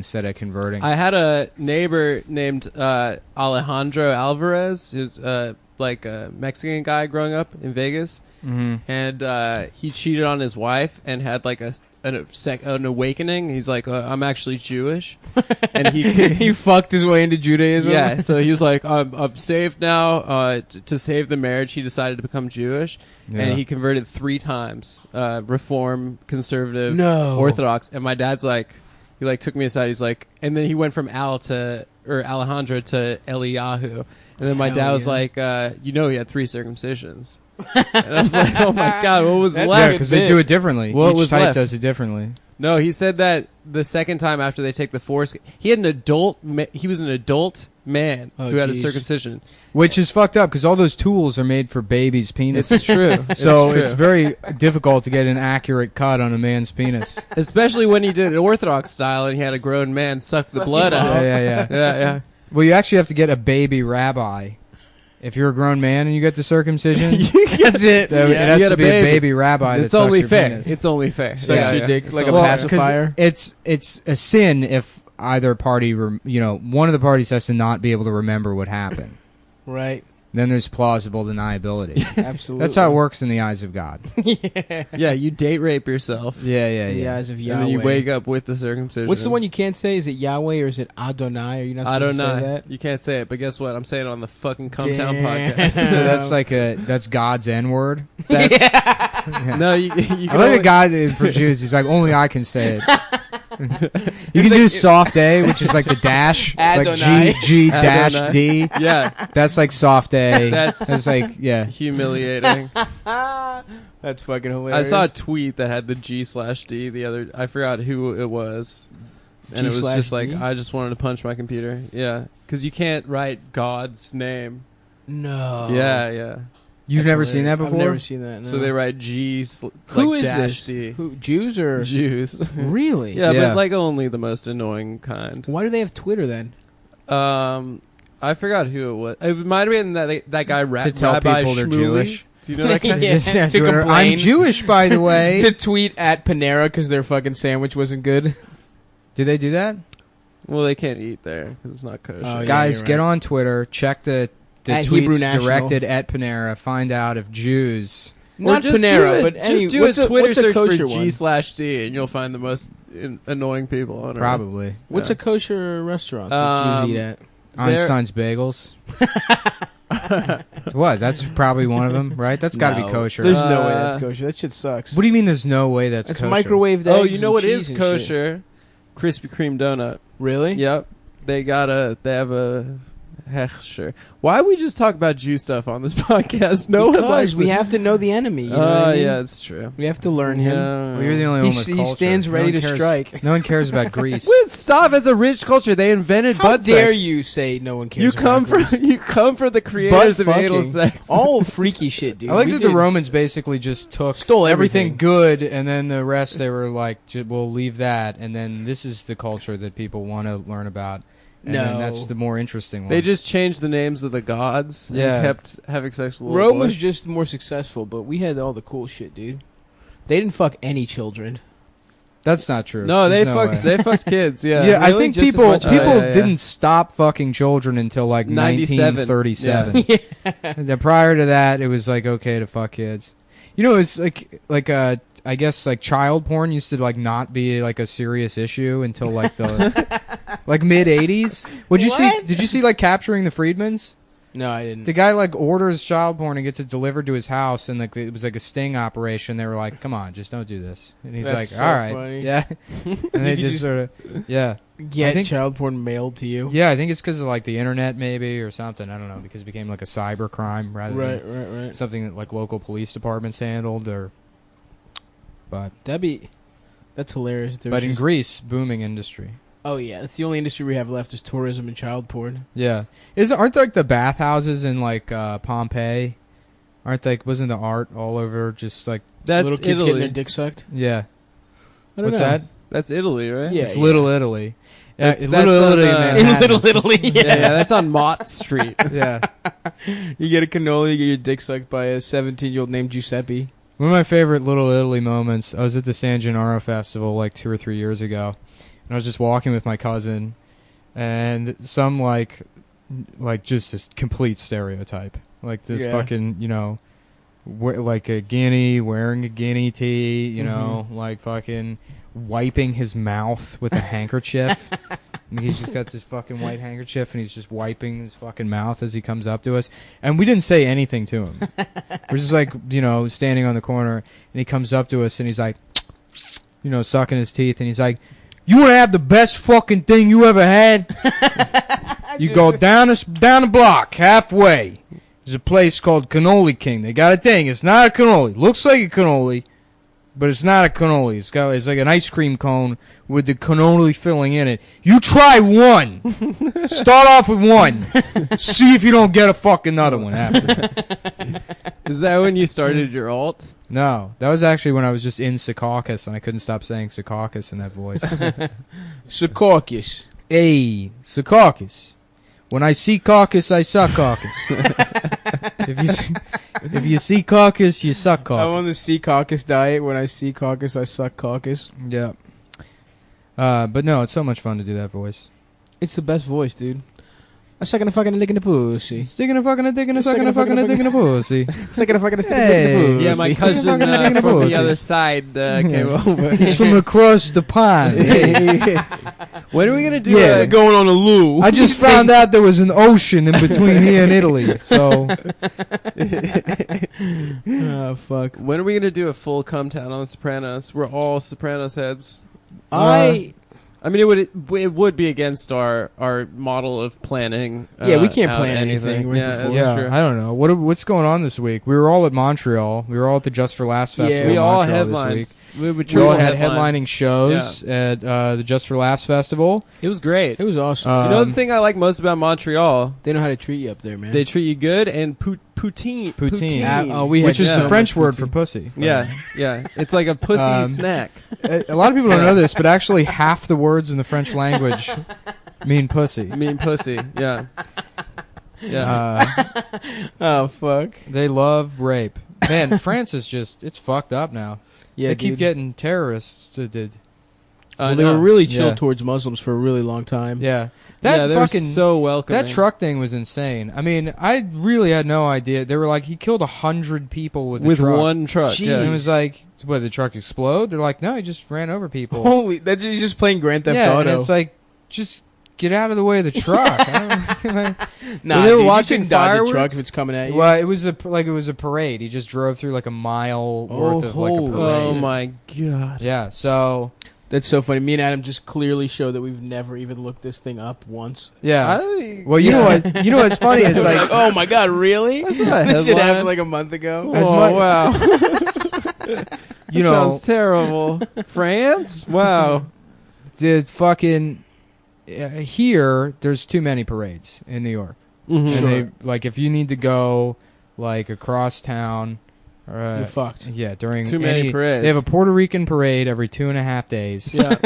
instead of converting. I had a neighbor named Alejandro Alvarez, who's like a Mexican guy growing up in Vegas, and he cheated on his wife and had like an awakening. He's like, I'm actually Jewish, and he fucked his way into Judaism. Yeah, so he was like, I'm saved now. To save the marriage, he decided to become Jewish, and he converted 3 times: Reform, Conservative, Orthodox. And my dad's like, he like took me aside. He's like, and then he went from Alejandro to Eliyahu, and then my dad was like, he had 3 circumcisions. And I was like, oh my god, what was left? Yeah, because they do it differently. What Each was type left? does it differently. No, he said that the second time after they take the foreskin, he had an adult. He was an adult man who had a circumcision, which is fucked up because all those tools are made for babies' penises. It's true. So it's very difficult to get an accurate cut on a man's penis, especially when he did it Orthodox style and he had a grown man suck the blood out. Yeah. Well, you actually have to get a baby rabbi. If you're a grown man and you get the circumcision, that's it. It has to be a baby rabbi. It's only fair. It's only fair. Sucks your dick like a pacifier. It's a sin if either party, one of the parties has to not be able to remember what happened. Right. Then there's plausible deniability. Absolutely. That's how it works in the eyes of God. Yeah, you date rape yourself. Yeah. In the eyes of Yahweh. And then you wake up with the circumcision. What's the one you can't say? Is it Yahweh or is it Adonai? Are you not supposed to say that? You can't say it, but guess what? I'm saying it on the fucking Come Town podcast. So that's God's N-word? No, you I like the guy for Jews. He's like, only I can say it. You can do soft A, which is like the dash, Adonai. like G dash D. Yeah, that's like soft A. That's like humiliating. That's fucking hilarious. I saw a tweet that had the G/D I forgot who it was, and it was just like, I just wanted to punch my computer. Yeah, because you can't write God's name. No. Yeah. You've never seen that before? I've never seen that. No. So they write G. Who is dash this? D. Who, Jews or Jews? Really? Yeah, but like only the most annoying kind. Why do they have Twitter then? I forgot who it was. It might have been that guy to tell Rabbi people they're Shmuley. Jewish. Do you know that guy? To Twitter, I'm Jewish, by the way. To tweet at Panera because their fucking sandwich wasn't good. Do they do that? Well, they can't eat there because it's not kosher. Oh, yeah, Guys, right. get on Twitter. Check the at tweets National. directed at Panera. Find out if Jews... Not Panera, but just do what's a Twitter search for kosher one? G/D, and you'll find the most annoying people on it. Probably. What's a kosher restaurant that Jews eat at? Einstein's Bagels. What? That's probably one of them, right? That's got to be kosher. There's no way that's kosher. That shit sucks. What do you mean there's no way that's It's kosher? microwaved eggs. Oh, you know and what cheese is and kosher? Krispy Kreme donut. Really? Yep. They have a hechsher. Why we just talk about Jew stuff on this podcast? No one likes we it. have to know the enemy. You know what I mean? Yeah, it's true. We have to learn him. Well, you're the only one with He culture. stands ready one to cares- strike. No one cares about Greece. Wait, stop! It's a rich culture. They invented How butt dare sex. you say no one cares? You come about from Greece? you come from the creators of Butt anal fucking. sex. All freaky shit, dude. I like We that the did- Romans basically just Stole everything everything. good, and then the rest they were like, we'll leave that, and then this is the culture that people want to learn about. And then that's the more interesting one. They just changed the names of the gods. Yeah. And kept having sex with little Rome boys. was just more successful, but we had all the cool shit, dude. They didn't fuck any children. That's not true. No, There's they no fucked. way. They fucked kids. Yeah. Yeah, I Really? think Just as people much as- yeah. didn't stop fucking children until like 97. 1937. Prior to that, it was like okay to fuck kids. You know, it's I guess like child porn used to like not be like a serious issue until like the like mid 80s. Did you see like Capturing the Freedmans? No, I didn't. The guy like orders child porn and gets it delivered to his house, and like it was like a sting operation. They were like, "Come on, just don't do this." And he's That's like, so "All right, funny. yeah." And they You just just- sort of, yeah. Get I think- child porn mailed to you. Yeah, I think it's because of like the internet maybe or something. I don't know, because it became like a cyber crime rather than Right. something that like local police departments handled. But That's hilarious. in Greece, booming industry. Oh yeah, that's the only industry we have left is tourism and child porn. Yeah, aren't like the bathhouses in like Pompeii? Wasn't the art all over just like That's Little kids Italy. getting their dick sucked. yeah? I don't What's know. that? That's Italy, right? Yeah. It's Little Italy. Yeah, That's Little on, Italy, in Manhattan. In Little Italy. Yeah, that's on Mott Street. Yeah. You get a cannoli, you get your dick sucked by a 17-year-old named Giuseppe. One of my favorite Little Italy moments, I was at the San Gennaro Festival like 2 or 3 years ago. I was just walking with my cousin, and some like just this complete stereotype, like this fucking like a guinea wearing a guinea tee, know, like fucking wiping his mouth with a handkerchief. And he's just got this fucking white handkerchief, and he's just wiping his fucking mouth as he comes up to us. And we didn't say anything to him. We're just like, standing on the corner, and he comes up to us, and he's like, sucking his teeth, and he's like, "You want to have the best fucking thing you ever had? You go down the block halfway. There's a place called Cannoli King. They got a thing. It's not a cannoli. Looks like a cannoli, but it's not a cannoli. It's like an ice cream cone with the cannoli filling in it. You try one. Start off with one. See if you don't get a fucking another one after." Is that when you started your alt? No, that was actually when I was just in Secaucus, and I couldn't stop saying Secaucus in that voice. Secaucus. Hey, Secaucus. When I see caucus, I suck caucus. If you see caucus, you suck caucus. I'm on the sea caucus diet. When I see caucus, I suck caucus. Yeah. But no, it's so much fun to do that voice. It's the best voice, dude. I'm sucking a fucking dick in the pussy. Sticking a fucking dick in a fucking dick in a pussy. Sticking a fucking dick in the pussy. Yeah, my cousin from the other side came over. He's from across the pond. When are we gonna do? Going on a loo. I just found out there was an ocean in between here and Italy. So. Oh fuck. When are we gonna do a full come town on The Sopranos? We're all Sopranos heads. I mean, it would be against our model of planning. We can't plan anything. That's true. I don't know what's going on this week. We were all at Montreal. We were all at the Just for Laughs festival. We in all Montreal headlined. this week. We all had headlining shows Yeah. at the Just for Laughs festival. It was great. It was awesome. You know the thing I like most about Montreal? They know how to treat you up there, man. They treat you good, and poutine. Which is the French word for pussy. Yeah. It's like a pussy snack. A lot of people don't know this, but actually half the words in the French language mean pussy. Yeah. Oh fuck. They love rape. Man, France is it's fucked up now. Yeah, they keep getting terrorists to did. They were really chill towards Muslims for a really long time. Yeah. They were so welcoming. That truck thing was insane. I mean, I really had no idea. They were like, he killed 100 people with the truck. One truck. Jeez. And it was like, what, did the truck explode? They're like, no, he just ran over people. Holy, that's just playing Grand Theft yeah, Auto. And it's like, just get out of the way of the truck. Nah, they were dude, watching you can dodge fireworks. a truck if it's coming at you. Well, it was a parade. He just drove through like a mile worth of like a parade. Oh my god. Yeah, so That's so funny. Me and Adam just clearly show that we've never even looked this thing up once. yeah. You know what? You know what's funny? It's like, oh my god, really? That's not a This shit headline. happened like a month ago. As wow. you know, Sounds terrible. France? Wow. the fucking here. There's too many parades in New York, Mm-hmm. and Sure. they like if you need to go like across town. You're fucked. Yeah, during Too many parades. They have a Puerto Rican parade every 2.5 days. Yeah.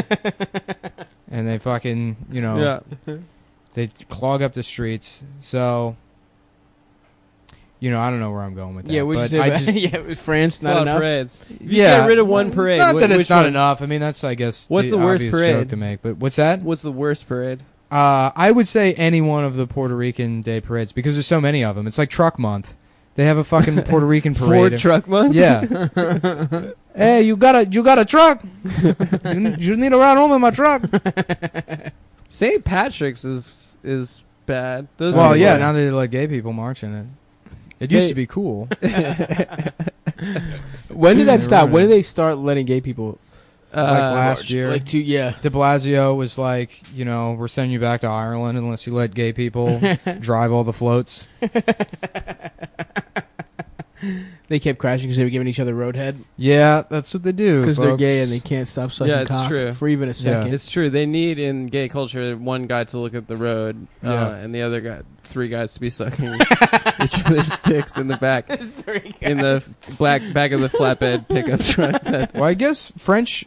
And they fucking, Yeah. they clog up the streets. So, I don't know where I'm going with that. Yeah, we but just, I just yeah, with France, It's a not lot enough. of parades. If you Yeah. get rid of one parade. Not that it's which not one? enough. I mean, that's, I guess, What's the worst obvious parade? joke to make. But what's that? What's the worst parade? I would say any one of the Puerto Rican Day parades because there's so many of them. It's like Truck Month. They have a fucking Puerto Rican parade. Ford Truck Month? Yeah. Hey, you got a truck? you need to ride home in my truck. St. Patrick's is bad. Those Well, are yeah. bad. Now they let gay people march in it. It used to be cool. When did that stop? ruined When it. did they start letting gay people? Like last year. Like yeah. De Blasio was like, we're sending you back to Ireland unless you let gay people drive all the floats. They kept crashing because they were giving each other roadhead Yeah, that's what they do. because they're folks. gay and they can't stop sucking Yeah, it's cock true. for even a second. It's true. They need in gay culture one guy to look at the road, Yeah. and the other guy, 3 guys to be sucking each other's dicks in the back, in the back of the flatbed pickup truck. Well, I guess French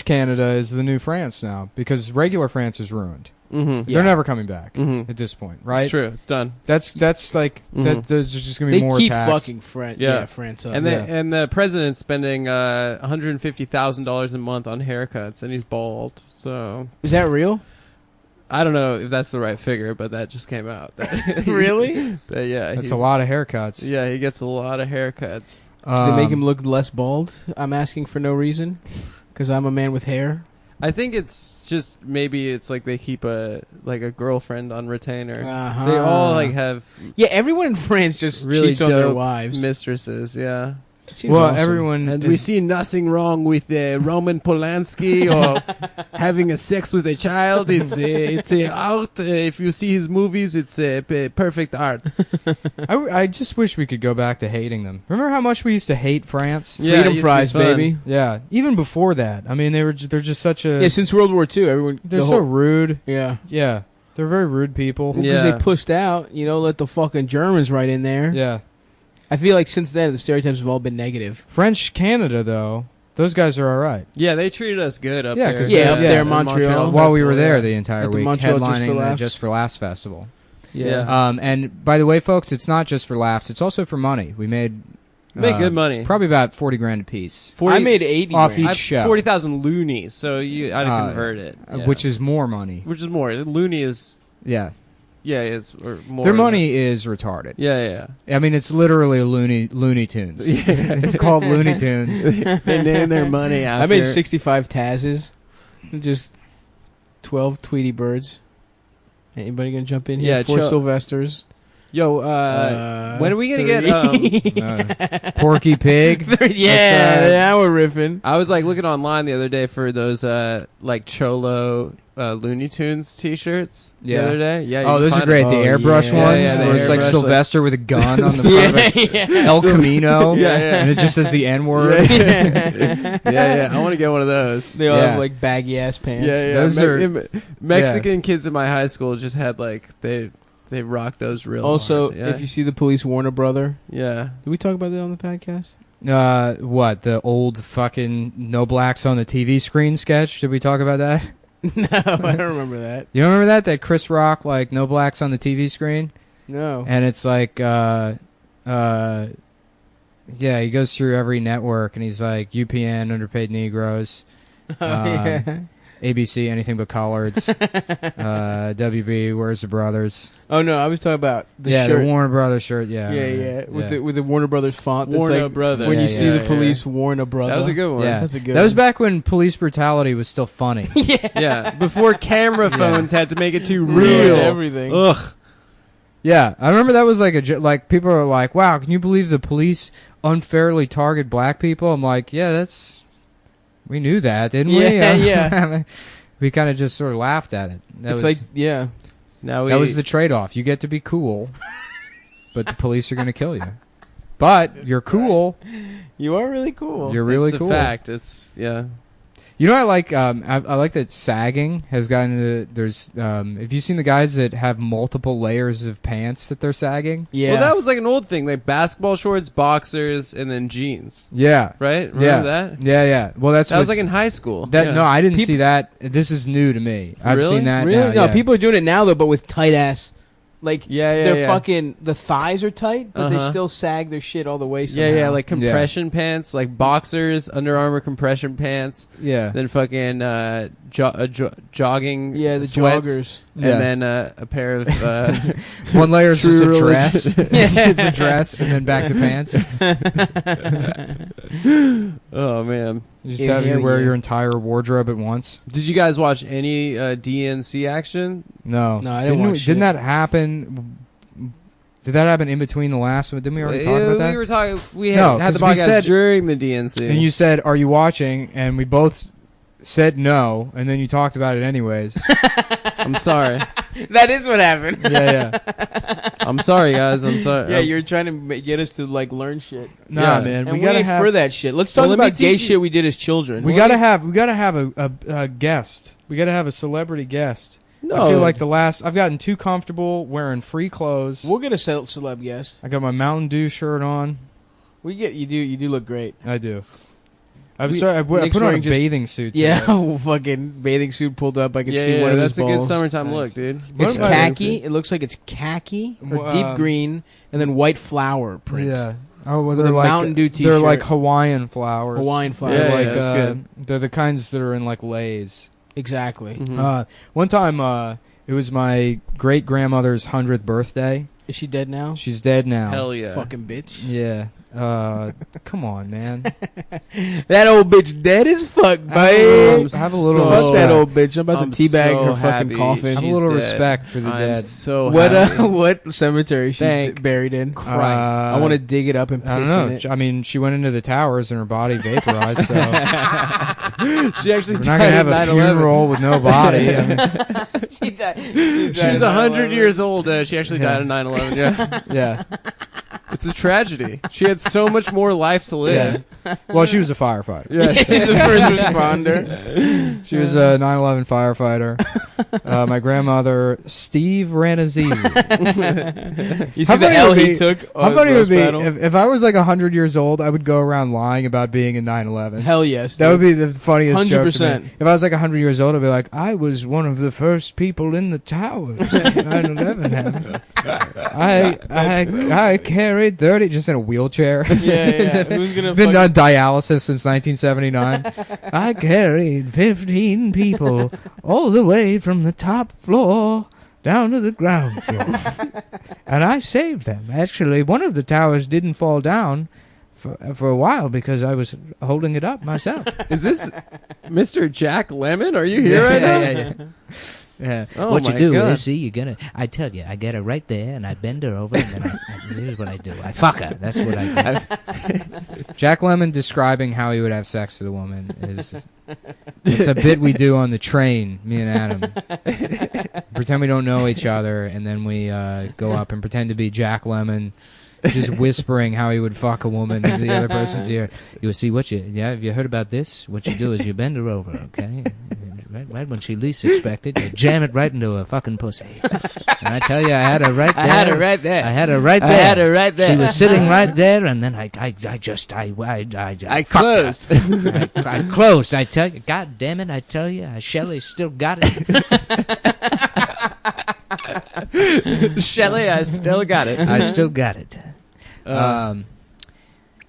Canada is the new France now because regular France is ruined. Mm-hmm. They're never coming back at this point, right? It's true. It's done. That's like that. There's just gonna be more They keep attacks. fucking France up. And the president's spending $150,000 a month on haircuts, and he's bald. So is that real? I don't know if that's the right figure, but that just came out. Really? That's a lot of haircuts. Yeah, he gets a lot of haircuts. They make him look less bald. I'm asking for no reason because I'm a man with hair. I think it's just maybe it's like they keep a girlfriend on retainer. Uh-huh. They all have everyone in France just really cheats on their dope wives. mistresses. Yeah. Well, awesome. everyone And we see nothing wrong with Roman Polanski or having a sex with a child. It's art. If you see his movies, it's perfect art. I just wish we could go back to hating them. Remember how much we used to hate France? Yeah, it Freedom used to be fries, fun. baby. Yeah, even before that. I mean, they're just such a. Yeah, since World War II, everyone they're so rude. yeah. Yeah, they're very rude people. Because Yeah. they pushed out, let the fucking Germans right in there. Yeah. I feel like since then the stereotypes have all been negative. French Canada though, those guys are all right. Yeah, they treated us good up Yeah, there. 'cause Yeah, up there in in Montreal. While we were Festival, there yeah. the entire At the week, Montreal headlining Just for Laughs. Laughs festival. Yeah. And by the way, folks, it's not just for laughs; it's also for money. We made Good money. probably about 40 grand a piece, 40, I made 80 off grand. each show. 40,000 loonies, so I'd convert it. Yeah. which is more money. Which is more. Looney is Yeah, is or more. their money is retarded. Yeah. I mean, it's literally Looney Tunes. It's called Looney Tunes. They name their money after. I made 65 Tazes. Just 12 Tweety Birds. Anybody gonna jump in here? Yeah, 4 Sylvesters. Yo, when are we gonna get? Porky Pig. Yeah, we're riffing. I was looking online the other day for those Cholo Looney Tunes T-shirts. Yeah. The other day. Yeah. Oh, those are great. The airbrush yeah. ones, Yeah, the where it's like airbrush, Sylvester with a gun on the front of it. El Camino. Yeah. And it just says the N word. Yeah. I want to get one of those. They all Yeah. have baggy ass pants. Yeah. Those are- Mexican kids in my high school just had they rocked those real Also, hard. Yeah. if you see the police warn a brother. Yeah. Did we talk about that on the podcast? What? The old fucking No Blacks on the TV screen sketch? Did we talk about that? No, I don't remember that. You don't remember that? That Chris Rock, No Blacks on the TV screen? No. And it's yeah, he goes through every network and he's like, UPN, underpaid Negroes. Yeah. ABC, anything but collards. WB, Where's the Brothers? Oh no, I was talking about the yeah, shirt. the Warner Brothers shirt. Yeah, Yeah. With the Warner Brothers font. That's Warner like Brother. when Yeah, you see yeah, the police warn a brother. That was a good one. Yeah, That's a good That was one. back when police brutality was still funny. Yeah. Before camera phones had to make it too Ruined real. everything. Ugh. Yeah, I remember that was like people are like, "Wow, can you believe the police unfairly target black people?" I'm like, "Yeah, we knew that, didn't we?" Yeah, yeah. We kind of just sort of laughed at it. It's like, yeah. Now that was the trade-off. You get to be cool, but the police are going to kill you. But you're cool. You are really cool. You're really it's cool. a fact. It's You know, I like that sagging has gotten to. There's have you seen the guys that have multiple layers of pants that they're sagging? Yeah. Well, that was like an old thing, like basketball shorts, boxers, and then jeans. Yeah. Right? Remember Yeah. that? Yeah. Well, that was like in high school. Yeah. No, I didn't see that. This is new to me. I've Really? seen that. Really? now, No, people are doing it now though, but with tight ass. Like they're fucking the thighs are tight, but they still sag their shit all the way. Somehow. Yeah, like compression pants, like boxers, Under Armour compression pants. Yeah. Then fucking jogging. Yeah, the sweats, joggers. and Yeah. then a pair of One layer is just a True dress. It's a dress, and then back to pants. Oh man! You just have you Hell wear yeah. your entire wardrobe at once. Did you guys watch any DNC action? No, No, I didn't watch Didn't shit. that happen? Did that happen in between the last one? Didn't we already talk about that? We were talking. We No, had the 'cause we podcast said- during the DNC. And you said, "Are you watching?" And we both said no, and then you talked about it anyways. I'm sorry. That is what happened. yeah. I'm sorry, guys. I'm sorry. Yeah, you're trying to get us to like learn shit. Nah, Yeah. man, And we we gotta ain't have for that shit. Let's Well, talk let me about gay teach you- shit we did as children. we gotta have a guest. We gotta have a celebrity guest. No. I feel like I've gotten too comfortable wearing free clothes. We'll get a celeb guest. I got my Mountain Dew shirt on. You do look great. I do. I'm sorry, I put on a bathing suit today. Yeah, fucking bathing suit pulled up. I can see one of his balls. That's a good summertime look, dude. It's khaki. It looks like it's khaki or deep green, and then white flower print. Yeah. Oh, well, they're like Mountain Dew t-shirt. They're like Hawaiian flowers. Hawaiian flowers. They're Yeah, that's good. They're the kinds that are in like Lay's. Exactly. Mm-hmm. One time, it was my great grandmother's 100th birthday. Is she dead now? She's dead now. Hell yeah. Fucking bitch. Yeah. Come on, man. That old bitch dead as fuck, babe. Have a little Fuck respect. that old bitch. I'm about to teabag so her fucking happy coffin. Have a she's little dead. respect for the I'm dead. so happy. What cemetery is she Thank buried in? Christ. I want to dig it up and piss I in don't it. know. I mean, she went into the towers and her body vaporized, so She actually we're not going to have a 9/11. funeral with no body. I mean, She died. She was 100 years old. She actually died on 9/11. Yeah. yeah. It's a tragedy. She had so much more life to live. Well, she was a firefighter. Yeah. She's the first responder. She was a 9/11 firefighter. My grandmother, Steve Ranazzi. You see the L he took? How funny it would be if I was like 100 years old, I would go around lying about being in 9/11. Hell yes. That would be the funniest joke to 100%. me. If I was like 100 years old, I'd be like, I was one of the first people in the towers. 9/11 happened. I carried 30 just in a wheelchair. Yeah. Who's gonna Been on dialysis since 1979. I carried 15 people all the way from the top floor down to the ground floor. And I saved them. Actually, one of the towers didn't fall down for a while because I was holding it up myself. Is this Mr. Jack Lemmon? Are you here right now? Yeah. Oh what you my do God. is, see, you get her. I tell you, I get her right there, and I bend her over, and then here's what I do. I fuck her. That's what I do. Jack Lemmon describing how he would have sex with a woman is it's a bit we do on the train, me and Adam. Pretend we don't know each other, and then we go up and pretend to be Jack Lemmon, just whispering how he would fuck a woman into the other person's ear. You see have you heard about this? What you do is you bend her over, okay? Right when she least expected, you jam it right into her fucking pussy. And I tell you, I had her right there. I had her right there. I had her right there. I had her right there. She was sitting right there, and then I closed. I closed. I tell you, God damn it! I tell you, Shelley still got it. Shelley, I still got it. I still got it.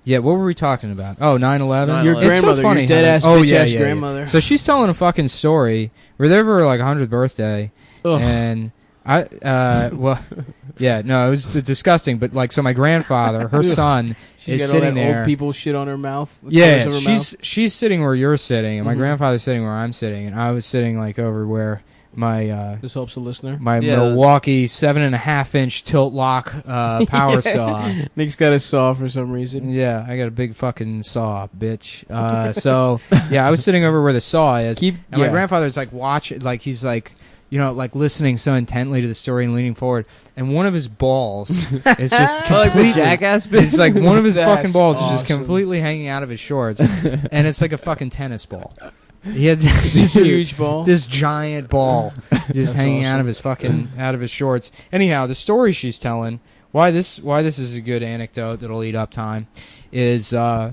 Yeah, what were we talking about? Oh, 9/11? Your It's so grandmother, funny your dead-ass how- bitch-ass grandmother. So she's telling a fucking story. We're there for her, like, 100th birthday. Ugh. And it was disgusting. But, like, so my grandfather, her son, She's is got all sitting that there. old people shit on her mouth. the Yeah, corners of her mouth. she's sitting where you're sitting, and my Mhm. grandfather's sitting where I'm sitting, and I was sitting, like, over where my This helps the listener. Yeah. Milwaukee 7.5-inch tilt lock power saw. Nick's got a saw for some reason. Yeah, I got a big fucking saw, bitch. I was sitting over where the saw is, and my grandfather's like watching, like he's like, like listening so intently to the story and leaning forward, and one of his balls is just Like the completely. jackass bitch. It's like one of his That's fucking balls is just awesome. completely hanging out of his shorts, and it's like a fucking tennis ball. He had this This huge ball. this giant ball just That's hanging out awesome. of his fucking out of his shorts. Anyhow, the story she's telling, why this is a good anecdote that'll eat up time, is I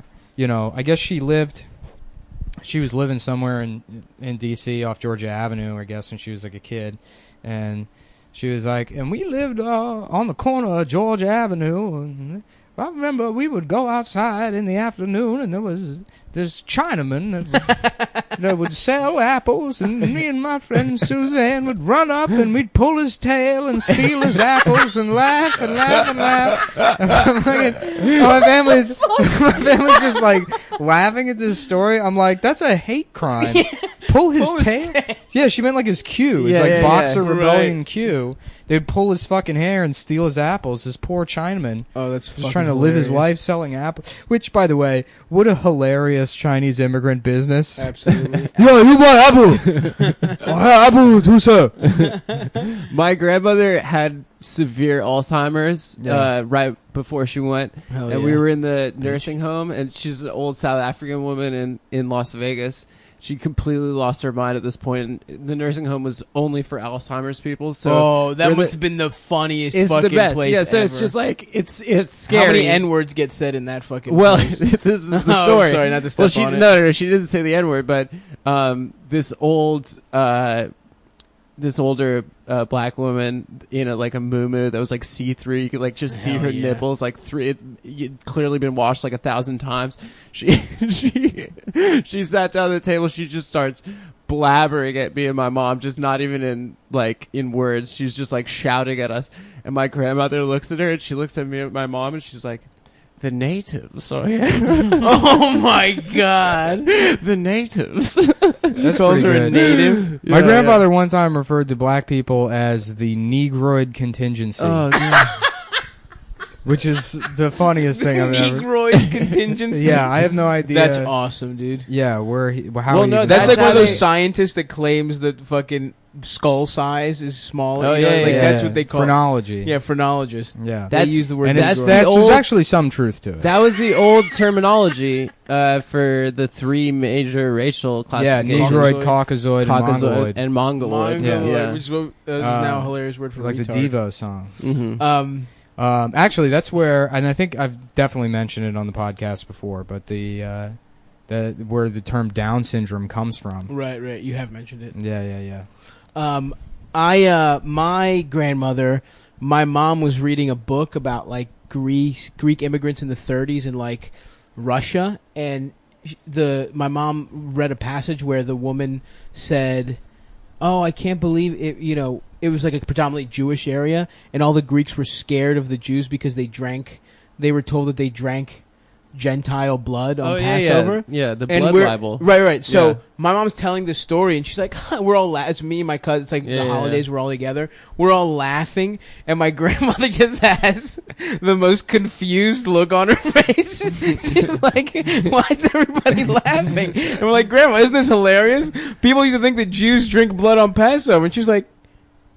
guess she was living somewhere in D.C. off Georgia Avenue, I guess, when she was like a kid, and she was like, and we lived on the corner of Georgia Avenue, and I remember we would go outside in the afternoon, and there was this Chinaman that would sell apples, and me and my friend Suzanne would run up, and we'd pull his tail and steal his apples and laugh and laugh and laugh. And my family's just like laughing at this story. I'm like, that's a hate crime. Pull his tail? Yeah, she meant like his cue. It's like Boxer Rebellion cue. They'd pull his fucking hair and steal his apples. This poor Chinaman. Oh, that's Just trying to live his life selling apples. Which, by the way, what a hilarious Chinese immigrant business. Absolutely. Yo, you buy apple? Apple, too, sir. My grandmother had severe Alzheimer's right before she went, and we were in the nursing home, and she's an old South African woman in Las Vegas, she completely lost her mind at this point. And the nursing home was only for Alzheimer's people. So that must have been the funniest fucking the best. place. Yeah, so ever. it's just like it's scary. How many N-words get said in that fucking place? This is the story. Sorry, not to step on it. No, she didn't say the N-word, but this older black woman in a muumuu that was like see-through. You could like just see her nipples like you'd clearly been washed like 1,000 times. She sat down at the table. She just starts blabbering at me and my mom, just not even in words. She's just like shouting at us. And my grandmother looks at her and she looks at me and my mom and she's like, "The natives are here." Oh my god. The natives. That's also a native. My grandfather one time referred to black people as the Negroid contingency. Oh, God. Which is the funniest thing I've ever. Negroid contingency. Yeah, I have no idea. That's awesome, dude. Yeah, that's like one of those scientists that claims that fucking skull size is smaller. Oh, that's what they call phrenology. Yeah, phrenologist. Yeah, they use the word. And there's actually some truth to it. That was the old terminology for the three major racial classifications. Yeah, Negroid, Caucasoid, and Mongoloid. Yeah. Which is now a hilarious word for like retard. the Devo song. Mm-hmm. Actually, that's where, and I think I've definitely mentioned it on the podcast before, but the where the term Down syndrome comes from. Right. You have mentioned it. Yeah. My grandmother, my mom was reading a book about like Greek immigrants in the 30s in like Russia, and my mom read a passage where the woman said, "Oh, I can't believe it, it was like a predominantly Jewish area, and all the Greeks were scared of the Jews because they were told that they drank Gentile blood on Passover." Yeah, the blood libel. Right. So my mom's telling this story, and she's like, we're all it's me and my cousin. It's like the holidays, we're all together. We're all laughing, and my grandmother just has the most confused look on her face. She's like, why is everybody laughing? And we're like, Grandma, isn't this hilarious? People used to think that Jews drink blood on Passover. And she's like,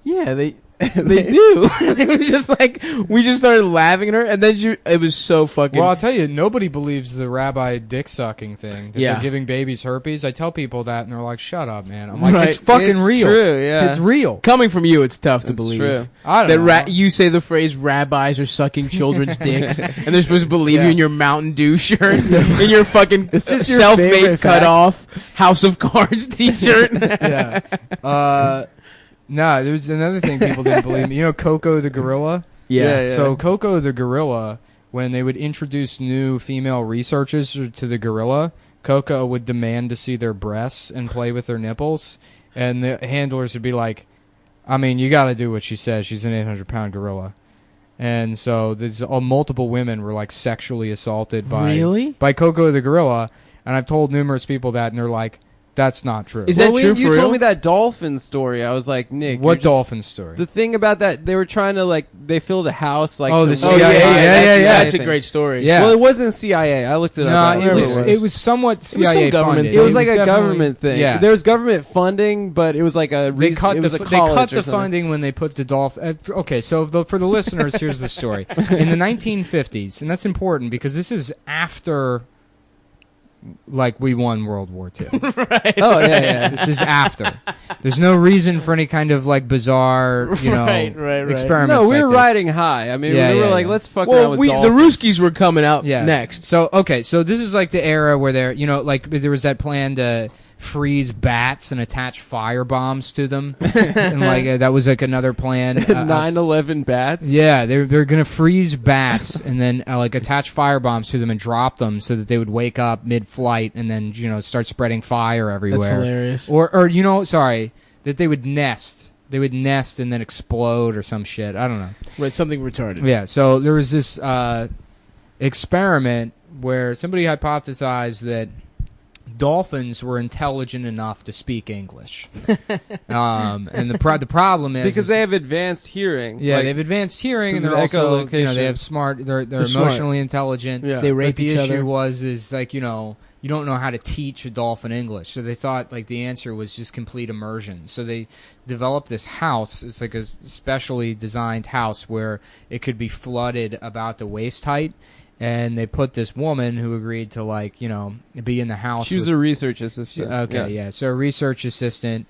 yeah, they do. It was just like, we just started laughing at her, and then it was so fucking... Well, I'll tell you, nobody believes the rabbi dick-sucking thing. That they're giving babies herpes. I tell people that, and they're like, shut up, man. I'm like, it's fucking real. It's true, yeah. It's real. Coming from you, it's tough to believe. True. I don't know. You say the phrase, rabbis are sucking children's dicks, and they're supposed to believe you in your Mountain Dew shirt, in your fucking self-made cut-off House of Cards t-shirt. Yeah. Nah, there was another thing people didn't believe me. You know Coco the gorilla? Yeah. So Coco the gorilla, when they would introduce new female researchers to the gorilla, Coco would demand to see their breasts and play with their nipples, and the handlers would be like, I mean, you got to do what she says. She's an 800-pound gorilla. And so there's multiple women were like sexually assaulted by Coco the gorilla, and I've told numerous people that, and they're like, that's not true. Is that true? You told me that dolphin story. I was like, Nick, what dolphin story? The thing about that, they were trying to they filled a house the CIA. Yeah, that's a great story. Yeah. Well, it wasn't CIA. I looked it up. No, it was somewhat CIA funded. It was like a government thing. Yeah. There was government funding, but it was like they cut the funding when they put the dolphin. Okay, so for the listeners, here's the story. In the 1950s, and that's important because this is after. We won World War II. Right. Oh, yeah. This is after. There's no reason for any kind of bizarre, experiments. No, we were riding high. I mean, we were like, let's fuck around with dolphins. The Ruskies were coming out next. So this is like the era where there was that plan to freeze bats and attach fire bombs to them, and that was another plan. 9/11 bats. Yeah, they're gonna freeze bats and then attach fire bombs to them and drop them so that they would wake up mid-flight and then start spreading fire everywhere. That's hilarious. Or that they would nest. They would nest and then explode or some shit. I don't know. Right, something retarded. Yeah. So there was this experiment where somebody hypothesized that dolphins were intelligent enough to speak English, and the problem is because they have advanced hearing. Yeah, they have advanced hearing, and they're also they have smart. They're emotionally intelligent. Yeah, they rape each other. The issue was you don't know how to teach a dolphin English, so they thought the answer was just complete immersion. So they developed this house. It's like a specially designed house where it could be flooded about the waist height. and they put this woman who agreed to like be in the house. She was a research assistant. Okay, yeah. So a research assistant,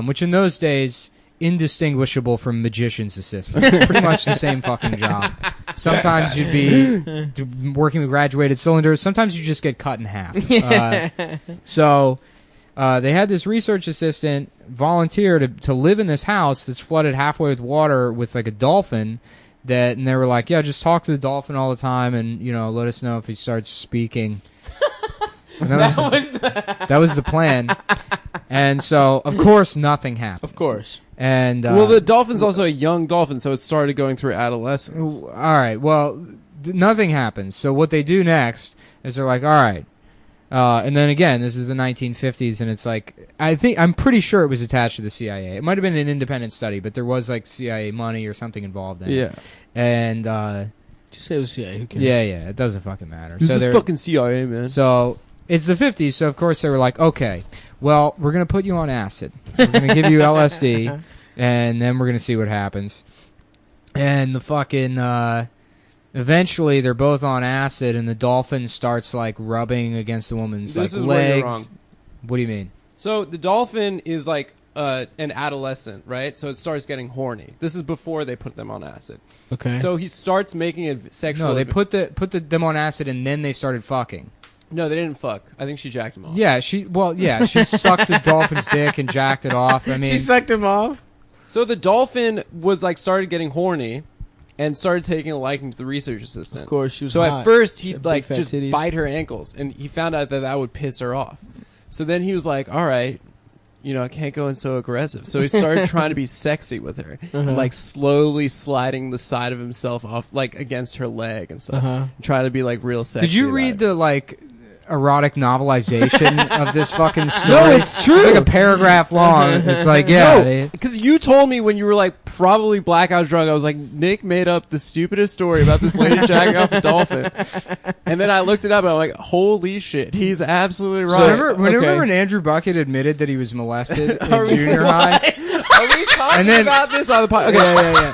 which in those days indistinguishable from magician's assistant. Pretty much the same fucking job. Sometimes you'd be working with graduated cylinders. Sometimes you just get cut in half. So they had this research assistant volunteer to live in this house that's flooded halfway with water with like a dolphin. And they were like, yeah, just talk to the dolphin all the time, and let us know if he starts speaking. That was the plan. And so, of course, nothing happened. Of course. And well, the dolphin's also a young dolphin, so it started going through adolescence. All right. Well, nothing happens. So what they do next is they're like, all right. And then again, this is the 1950s, and it's like I'm pretty sure it was attached to the CIA. It might have been an independent study, but there was like CIA money or something involved in it. And just say it was CIA. Who cares? Yeah. It doesn't fucking matter. This is the fucking CIA, man. So it's the 50s, so of course they were like, okay, well, we're going to put you on acid. We're going to give you LSD, and then we're going to see what happens. And the fucking, eventually they're both on acid, and the dolphin starts, like, rubbing against the woman's, legs. Where you're wrong. What do you mean? So the dolphin is, like, an adolescent, right? So it starts getting horny. This is before they put them on acid. Okay. So he starts making it sexual. No, they put them on acid, and then they started fucking. No, they didn't fuck. I think she jacked him off. Yeah, she sucked the dolphin's dick and jacked it off. I mean, she sucked him off. So the dolphin was like started getting horny, and started taking a liking to the research assistant. Of course, she was. So hot. at first he'd like big, just titties. bite her ankles, and he found out that would piss her off. So then he was like, "All right, I can't go in so aggressive." So he started trying to be sexy with her, and like slowly sliding the side of himself off, like against her leg and stuff, and trying to be like real sexy. Did you read the like erotic novelization of this fucking story? No, it's true. It's like a paragraph long. It's like, yeah. Because you told me when you were like probably blackout drunk, I was like, Nick made up the stupidest story about this lady jacking off a dolphin. And then I looked it up and I'm like, holy shit, he's absolutely right. So remember when Andrew Bucket admitted that he was molested in junior high? Are we talking about this on the podcast? Okay. Yeah.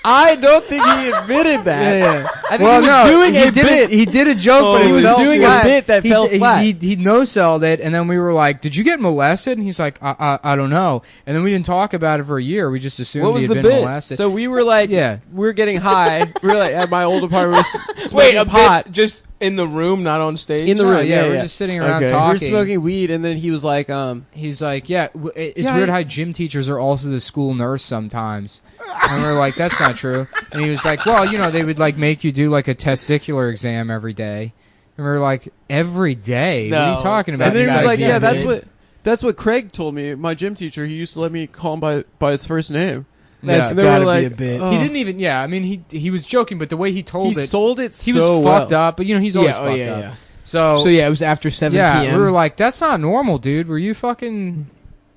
I don't think he admitted that. Yeah. I think he was doing a bit. He did a joke, but he was doing flat. a bit that fell flat. He no-selled it, and then we were like, "Did you get molested?" And he's like, "I don't know." And then we didn't talk about it for a year. We just assumed he had been molested. So we were like, Yeah. we were getting high. We were like at my old apartment. We were Wait, smoking a pot. bit just in the room, not on stage. In the room, yeah, yeah, we're yeah. just sitting around Okay. We were talking. smoking weed, and then he was like, He's like, yeah, it's Yeah, weird how gym teachers are also the school nurse sometimes. And we're like, that's not true. And he was like, well, they would like make you do like a testicular exam every day. And we were like, every day? What are you talking about? and then he was like, yeah, dude. that's what Craig told me. My gym teacher, he used to let me call him by his first name. That's And they gotta were be like, a bit. oh. He didn't even. Yeah, I mean, he was joking, but the way he told He it, sold it he so was well. fucked up. But he's always fucked up. Yeah. So So yeah, it was after 7 yeah, p.m. we were like, that's not normal, dude. Were you fucking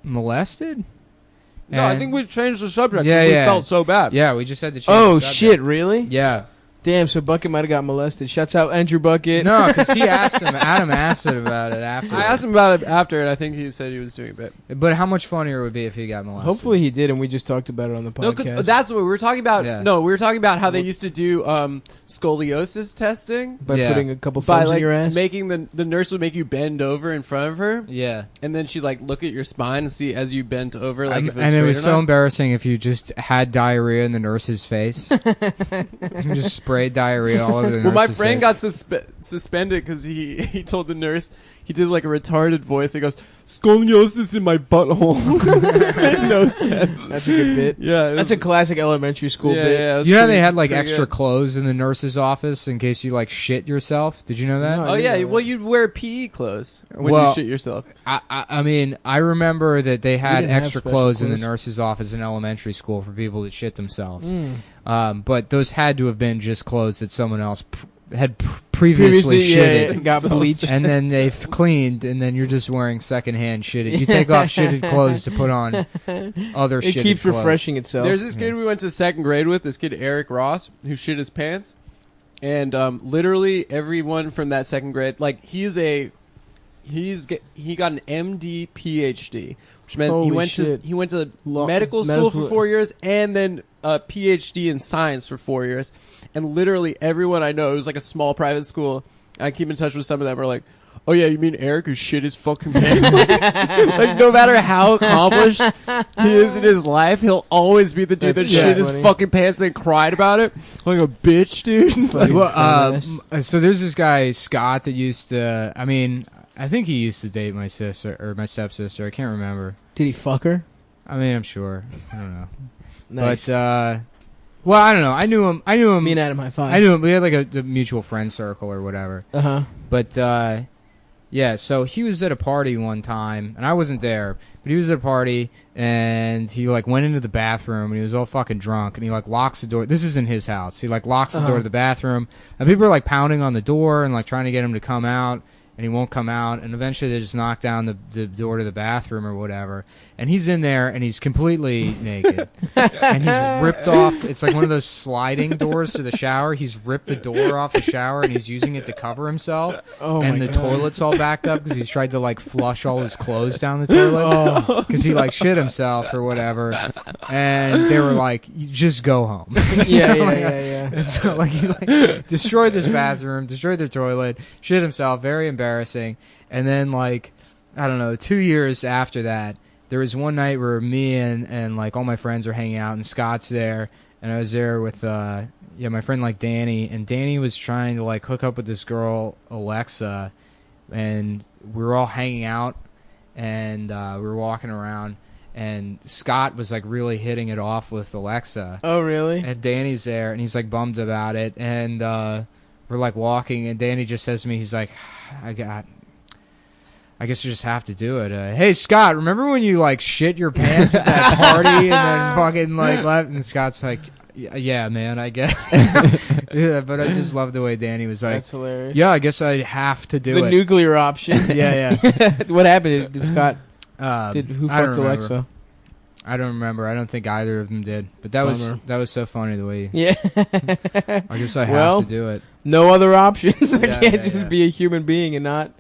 molested? No, I And- think we changed the subject. Yeah, because yeah. we felt so bad. Yeah, we just had to change. Oh the subject. shit! Really? Yeah. Damn. So Bucket might have got molested. Shouts out Andrew Bucket. No, because he asked him. Adam asked him about it after. I asked him about it after, and I think he said he was doing a bit. But how much funnier it would be if he got molested? Hopefully he did, and we just talked about it on the No, podcast. 'cause that's what we were talking about. Yeah. No, we were talking about how they used to do scoliosis testing by Yeah. putting a couple by thumbs like in your ass. making the nurse would make you bend over in front of her, Yeah. and then she'd like look at your spine and see as you bent over, like if it was and it was straight or so not. embarrassing if you just had diarrhea in the nurse's face. You just sprayed diarrhea all over the nurse's Well, my friend face. got suspended because he told the nurse, he did like a retarded voice. He goes, scoliosis in my butthole. It made no sense. That's a good bit. Yeah, it That's a was- classic elementary school bit. Yeah, it was You know how pretty- they had like pretty extra good. clothes in the nurse's office in case you like shit yourself? Did you know that? No. Oh I yeah, didn't know well that. you'd wear PE clothes when Well, you shit yourself. I mean, I remember that they had didn't have extra special clothes in the clothes? nurse's office in elementary school for people that shit themselves. Mm. But those had to have been just clothes that someone else had previously shitted. got So bleached. And then they've cleaned, and then you're just wearing secondhand shitted. You take off shitted clothes to put on other It shitted keeps clothes. refreshing itself. There's this kid we went to second grade with, this kid Eric Ross, who shit his pants. And literally everyone from that second grade, like he's a he got an MD PhD, which meant Holy he went shit. to medical school for 4 years and then a PhD in science for 4 years. And literally everyone I know, it was like a small private school. I keep in touch with some of them. Are like, oh yeah, you mean Eric who shit his fucking pants? Like no matter how accomplished he is in his life, he'll always be the dude that shit his fucking pants and then cried about it like a bitch, dude. Like, Well, so there's this guy Scott that used to. I mean, I think he used to date my sister or my stepsister. I can't remember. Did he fuck her? I mean, I'm sure. I don't know. Nice. But well, I don't know. I knew him. Me and Adam high five. I knew him. We had like a mutual friend circle or whatever. But yeah, so he was at a party one time, and I wasn't there, but he was at a party, and he like went into the bathroom, and he was all fucking drunk, and he like locks the door. This is in his house. He like locks the door to the bathroom, and people are like pounding on the door and like trying to get him to come out, and he won't come out, and eventually they just knock down the door to the bathroom or whatever, and he's in there, and he's completely naked, and he's ripped off. It's like one of those sliding doors to the shower. He's ripped the door off the shower, and he's using it to cover himself. And the toilet's all backed up because he's tried to like flush all his clothes down the toilet because he like shit himself or whatever. And they were like, "Just go home." Yeah. And so like he like destroyed this bathroom, destroyed their toilet, shit himself, very embarrassing. And then like I don't know, 2 years after that, there was one night where me and like all my friends are hanging out and Scott's there, and I was there with my friend like Danny, and Danny was trying to like hook up with this girl Alexa, and we were all hanging out and we were walking around. And Scott was like really hitting it off with Alexa. Oh, really? And Danny's there, and he's like bummed about it. And we're like walking, and Danny just says to me, he's like, I guess you just have to do it. Hey, Scott, remember when you like shit your pants at that party and then fucking like left? And Scott's like, yeah, man, I guess. Yeah, but I just love the way Danny was like, that's hilarious. Yeah, I guess I have to do the it. The nuclear option. Yeah. What happened? Did Scott... who I don't fucked Alexa? I don't remember. I don't think either of them did. But that was so funny the way. Yeah. I guess I have to do it. No other options. I Yeah, can't just be a human being and not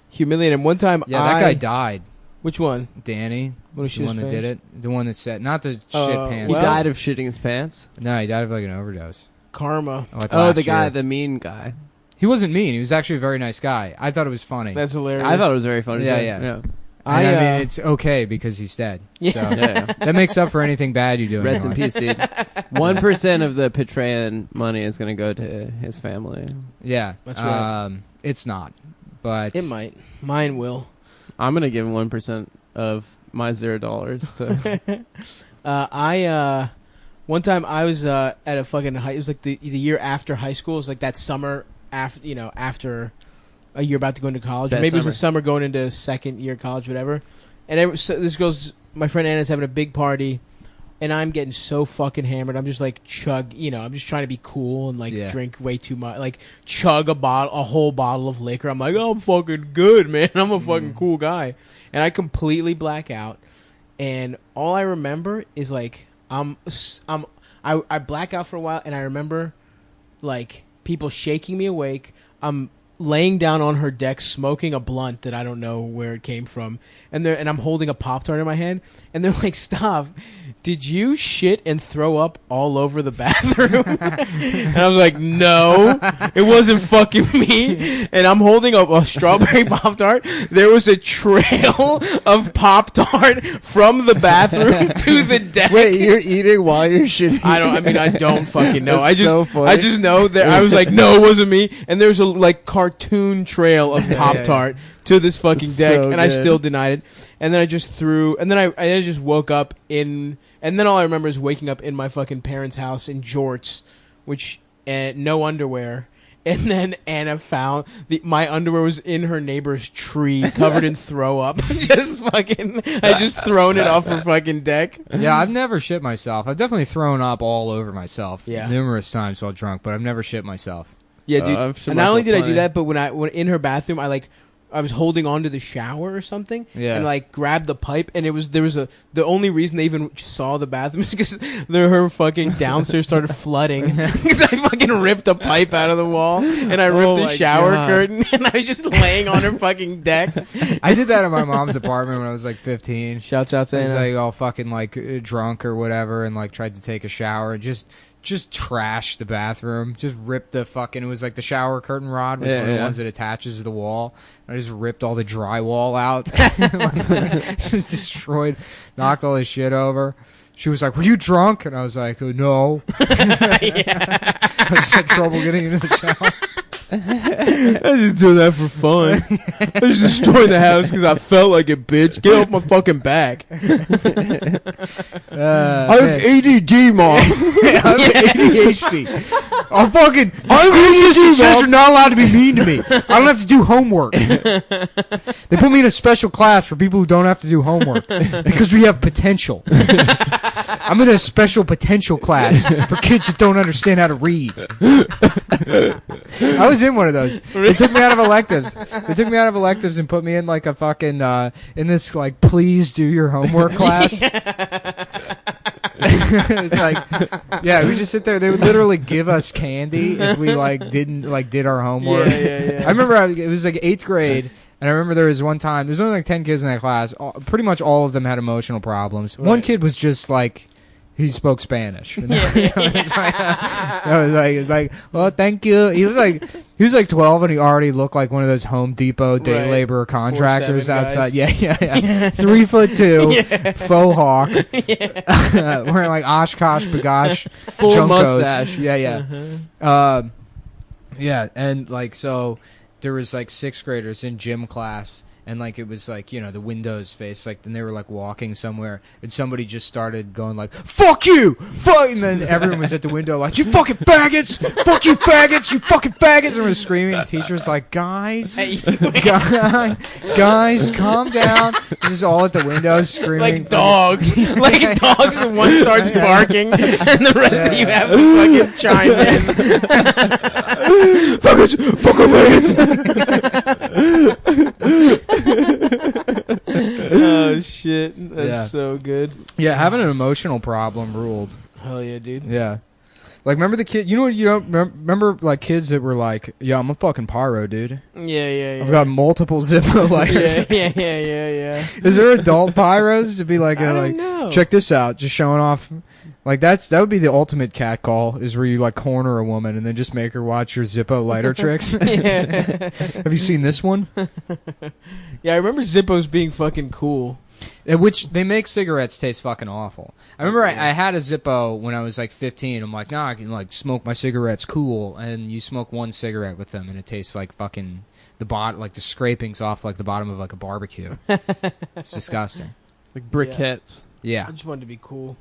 humiliate him. One time, that guy died. Which one? Danny. What the one that did it. The one that said not the shit pants. He died of shitting his pants. No, he died of like an overdose. Karma. Like the guy, the mean guy. He wasn't mean. He was actually a very nice guy. I thought it was funny. That's hilarious. I thought it was very funny. Yeah. I mean, it's okay because he's dead. Yeah. So that makes up for anything bad you do. Rest in peace, dude. 1% of the Patreon money is going to go to his family. Yeah. That's right. It's not, but... It might. Mine will. I'm going to give him 1% of my $0 to... One time I was at a fucking it was like the year after high school. It was like that summer after a year about to go into college. Or maybe it was the summer going into second year college, whatever. And this girl's, my friend Anna's having a big party, and I'm getting so fucking hammered. I'm just like I'm just trying to be cool and like drink way too much, like chug a whole bottle of liquor. I'm like, oh, I'm fucking good, man. I'm a fucking cool guy. And I completely black out. And all I remember is like, I black out for a while, and I remember like people shaking me awake. I'm laying down on her deck smoking a blunt that I don't know where it came from, and I'm holding a Pop-Tart in my hand, and they're like, stop, did you shit and throw up all over the bathroom? And I was like, no, it wasn't fucking me. And I'm holding up a strawberry Pop-Tart. There was a trail of Pop-Tart from the bathroom to the deck. Wait, you're eating while you're shitting? I don't fucking know. I just know that I was like, no, it wasn't me. And there's a like cartoon trail of Pop-Tart to this fucking deck, and I still denied it. And then I just I just woke up and then all I remember is waking up in my fucking parents' house in jorts, no underwear. And then Anna found my underwear was in her neighbor's tree, covered in throw up. I just thrown it off her fucking deck. Yeah, I've never shit myself. I've definitely thrown up all over myself numerous times while drunk, but I've never shit myself. Yeah, dude. And not only did I do that, but when in her bathroom, I like I was holding on to the shower or something, Yeah. and like grabbed the pipe, and the only reason they even saw the bathroom is because her fucking downstairs started flooding because I fucking ripped a pipe out of the wall, and I ripped the my shower God. curtain, and I was just laying on her fucking deck. I did that in my mom's apartment when I was like 15. Shouts out to I was like all fucking like drunk or whatever, and like tried to take a shower and just trashed the bathroom. Just ripped the fucking. It was like the shower curtain rod was one of the ones that attaches to the wall. I just ripped all the drywall out. Just destroyed, knocked all this shit over. She was like, "Were you drunk?" And I was like, "Oh, no." I just had trouble getting into the shower. I just do that for fun. I just destroyed the house because I felt like it, bitch. Get off my fucking back. I have ADD, Mom. I have ADHD. I'm fucking. School system says you're not allowed to be mean to me. I don't have to do homework. They put me in a special class for people who don't have to do homework because we have potential. I'm in a special potential class for kids that don't understand how to read. I was in one of those. They took me out of electives. They took me out of electives and put me in like a fucking in this like please do your homework class. It's like, yeah, we just sit there. They would literally give us candy if we like did our homework. Yeah. I remember it was like 8th grade. And I remember there was one time, there's only like 10 kids in that class. Pretty much all of them had emotional problems. Right. One kid was just like, he spoke Spanish. It was like, well, thank you. He was like 12 and he already looked like one of those Home Depot day laborer contractors 4'7" outside. guys. Yeah. 3'2", faux hawk, wearing like Oshkosh Bagosh Full Junkos. mustache. Yeah. Yeah, and like so. There was like 6th graders in gym class, and like it was like, you know, the Windows face, like then they were like walking somewhere, and somebody just started going like, "Fuck you, fuck!" And then everyone was at the window like, "You fucking faggots, fuck you faggots, you fucking faggots!" And we're screaming. The teacher's like, "Guys, guys, calm down." Just all at the window screaming Like dogs. Like dogs, and one starts barking, and the rest of you have to fucking chime in. Fucking faggots. Oh shit, that's so good. Yeah, having an emotional problem ruled. Hell yeah, dude. Yeah. Like, remember the kid? You know what? You don't remember like kids that were like, "Yeah, I'm a fucking pyro, dude. Yeah. I've got multiple Zippo lighters." Yeah. Is there adult pyros to be like, I don't know. check this out, just showing off? Like that would be the ultimate cat call, is where you like corner a woman and then just make her watch your Zippo lighter tricks. Have you seen this one? Yeah, I remember Zippos being fucking cool. Which they make cigarettes taste fucking awful. I remember I had a Zippo when I was like 15. I'm like, nah, I can like smoke my cigarettes cool. And you smoke one cigarette with them and it tastes like fucking like the scrapings off like the bottom of like a barbecue. It's disgusting. Like briquettes. Yeah. I just wanted to be cool.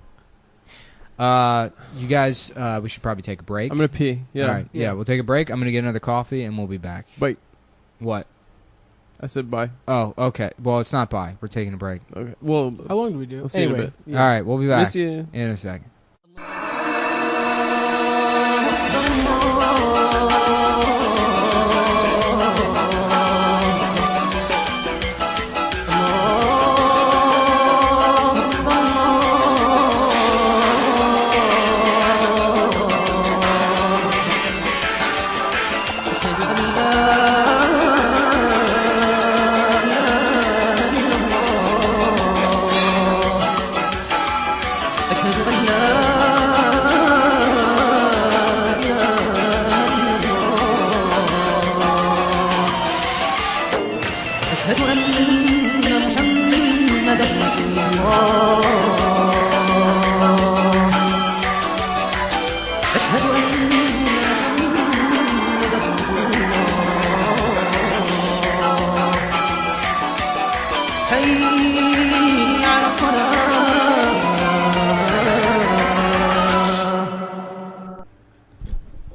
You guys, we should probably take a break. I'm gonna pee. Yeah. All right. Yeah, we'll take a break. I'm gonna get another coffee and we'll be back. Wait. What? I said bye. Oh, okay. Well, it's not bye. We're taking a break. Okay. Well, How long do we do? I'll see you in a Anyway, bit. All right, we'll be back miss you. in a second.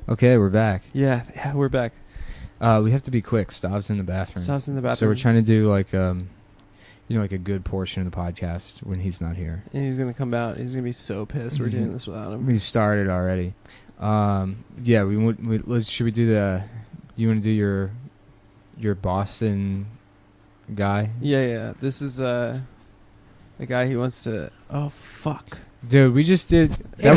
Okay, we're back. Yeah, we're back. We have to be quick. Stav's in the bathroom. Stav's in the bathroom. So we're trying to do like like a good portion of the podcast when he's not here. And he's gonna come out. He's gonna be so pissed we're doing this without him. We started already. Yeah, should we do the? You want to do your Boston guy. Yeah. This is a guy who wants to. Oh fuck. Dude, we just did. Hey,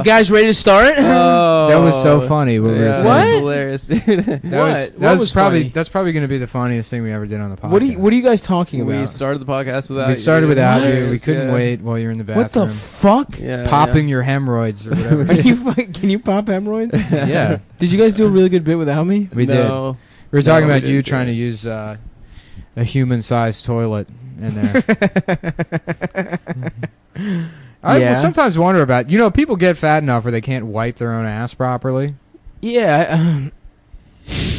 guys, ready to start? Oh, that was so funny. What? Yeah, What? that's hilarious, dude. That was probably funny? That's probably going to be the funniest thing we ever did on the podcast. What are you guys talking about? We started the podcast without. We started without you. Hilarious, We couldn't yeah. wait while you're in the What bathroom. the fuck? Yeah, Popping your hemorrhoids or whatever. Can you pop hemorrhoids? Yeah, Did you guys do a really good bit without me? we did. No. We were talking No, we about you didn't do trying it. to use a human-sized toilet in there. I Yeah. sometimes wonder about, people get fat enough where they can't wipe their own ass properly. Yeah,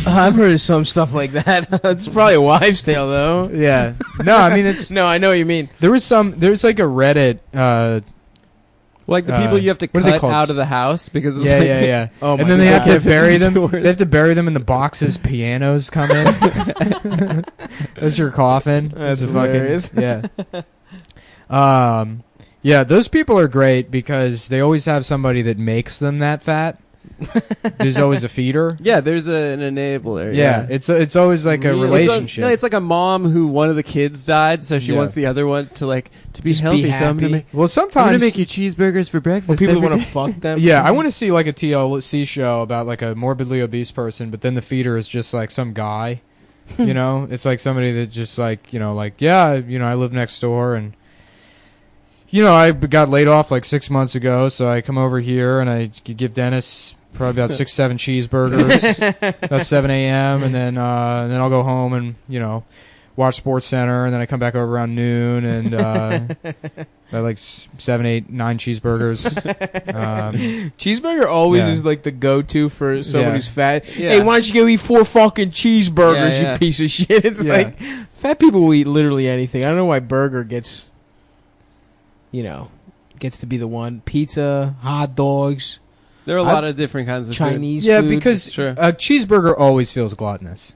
I've heard of some stuff like that. It's probably a wives' tale, though. Yeah. No, I mean it's No, I know what you mean. there's like a Reddit. Like the people you have to what are they cut called? out of the house because it's Yeah, like yeah. Oh my And then they have to God. bury them. Doors. They have to bury them in the boxes pianos come in. That's your coffin. That's It's a hilarious. yeah. Yeah, those people are great because they always have somebody that makes them that fat. There's always a feeder. Yeah, there's an enabler. Yeah, it's always like a Really? relationship. It's like a mom who one of the kids died, so she Yeah. wants the other one to be Just be healthy. So I'm happy. gonna well, I'm sometimes gonna make you cheeseburgers for breakfast. When people every want to day. fuck them. Yeah, I want to see like a TLC show about like a morbidly obese person, but then the feeder is just like some guy. It's like somebody that just like I live next door and I got laid off like 6 months ago, so I come over here and I give Dennis probably about 6-7 cheeseburgers about 7 a.m. and then I'll go home and watch Sports Center, and then I come back over around noon and I like 7, 8, 9 cheeseburgers. Cheeseburger always Yeah. is like the go-to for someone Yeah. who's fat. Yeah. Hey, why don't you go eat 4 fucking cheeseburgers, Yeah, yeah. you piece of shit? It's Yeah. like fat people will eat literally anything. I don't know why burger gets to be the one. Pizza, hot dogs, There are a lot of different kinds of food. Chinese Yeah, food. because Sure. a cheeseburger always feels gluttonous.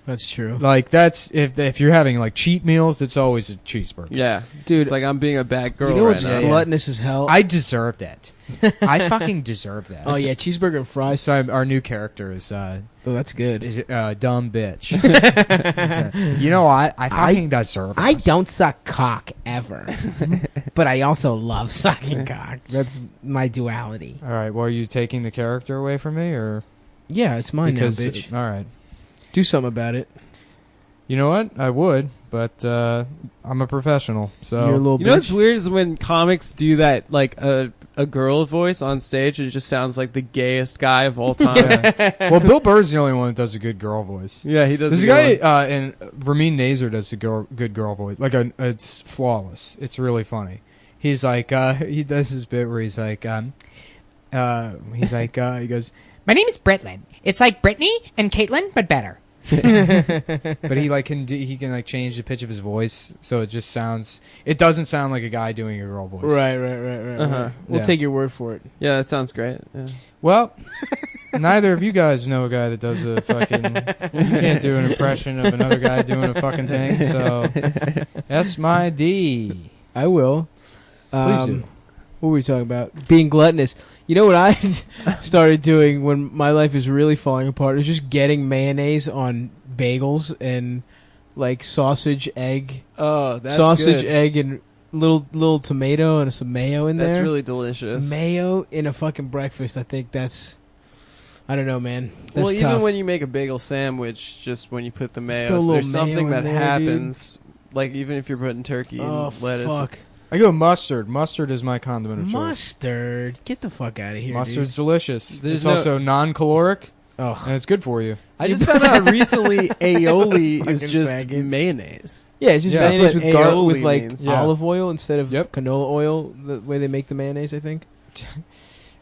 That's true. Like that's if you're having like cheat meals, it's always a cheeseburger. Yeah, Dude, it's like I'm being a bad girl you know right what's now. gluttonous as hell? I deserve that. I fucking deserve that. Oh, yeah, cheeseburger and fries. So our new character is That's good. dumb bitch. You know what? I fucking deserve. I this. don't suck cock ever, but I also love sucking cock. That's my duality. All right. Well, are you taking the character away from me, or Yeah, it's mine because? now, bitch. All right. Do something about it. You know what? I would, but I'm a professional, so You're a little You know bitch. what's weird is when comics do that, like a girl voice on stage. It just sounds like the gayest guy of all time. Yeah. Well, Bill Burr's the only one that does a good girl voice. Yeah, he does. There's a good guy one. and Ramin Nazer does a good girl voice. It's flawless. It's really funny. He's like he does this bit where he's like he goes, My name is Britland. It's like Brittany and Caitlin, but better. but he can like change the pitch of his voice so it doesn't sound like a guy doing a girl voice. Right. Uh-huh. We'll Yeah. take your word for it. Yeah, that sounds great. Yeah. Well, neither of you guys know a guy that does a fucking. You can't do an impression of another guy doing a fucking thing. So that's my D. I will. Please do. What were we talking about? Being gluttonous. You know what I started doing when my life is really falling apart is just getting mayonnaise on bagels and like sausage, egg, Oh, that's sausage, good. egg, and little tomato and some mayo in That's there. really delicious. Mayo in a fucking breakfast. I think that's. I don't know, man. That's Well, even tough. when you make a bagel sandwich, just when you put the Throw a mayo, little there's mayo something in that there, happens. Like even if you're putting turkey oh and lettuce. fuck, I go mustard. Mustard is my condiment of choice. mustard! Get the fuck out of here, Mustard's delicious. There's it's no- also non-caloric dude. Ugh. and it's good for you. I just found out recently aioli is Fucking just faggot. mayonnaise. Yeah, it's just Yeah. mayonnaise That's with what garlic with aioli like means. Yeah. olive oil instead of Yep. canola oil. The way they make the mayonnaise, I think.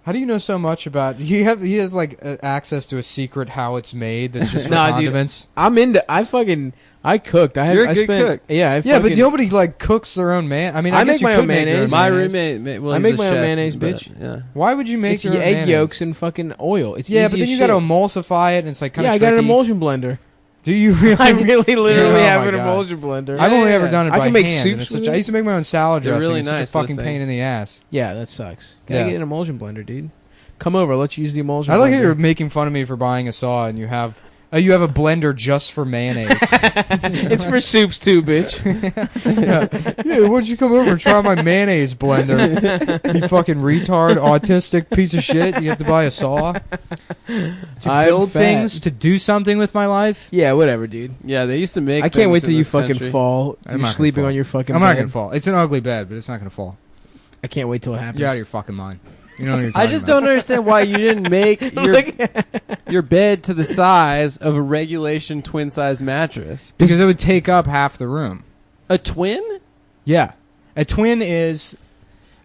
How do you know so much about? You have like access to a secret how it's made. That's just for Nah, dude. condiments. I'm into. I cooked. You're a I good spent, cook. Yeah, Yeah, but nobody like cooks their own man. I mean, I guess make you my could own make your mayonnaise. My mayonnaise. roommate, well, I he's make a my own chef, mayonnaise, but, bitch. Yeah. Why would you make It's your the own egg mayonnaise? yolks and fucking oil. It's Yeah, easy but then as you shit. got to emulsify it, and it's like kind Yeah, of I got an tricky. emulsion blender. Do you really? I really, literally Oh have my an God. emulsion blender. I've only Yeah, ever yeah. done it I by can make hand. soups And it's with such, I it. used to make my own salad They're dressing. really It's nice, such a fucking those pain things. in the ass. Yeah, that sucks. Gotta Yeah. get an emulsion blender, dude. Come over. I'll let you use the emulsion. I like how blender. you're making fun of me for buying a saw, and you have You have a blender just for mayonnaise. It's for soups too, bitch. Yeah, why don't you come over and try my mayonnaise blender? You fucking retard, autistic piece of shit. You have to buy a saw to build things, to do something with my life. Yeah, whatever, dude. Yeah, they used to make. I can't wait things in till you this fucking country. fall. I'm You're not gonna sleeping fall. on your fucking I'm bed. not gonna fall. It's an ugly bed, but it's not gonna fall. I can't wait till it happens. You're out of your fucking mind. You know what you're I talking just about. don't understand why you didn't make your bed to the size of a regulation twin size mattress. Because it would take up half the room. A twin? Yeah. A twin's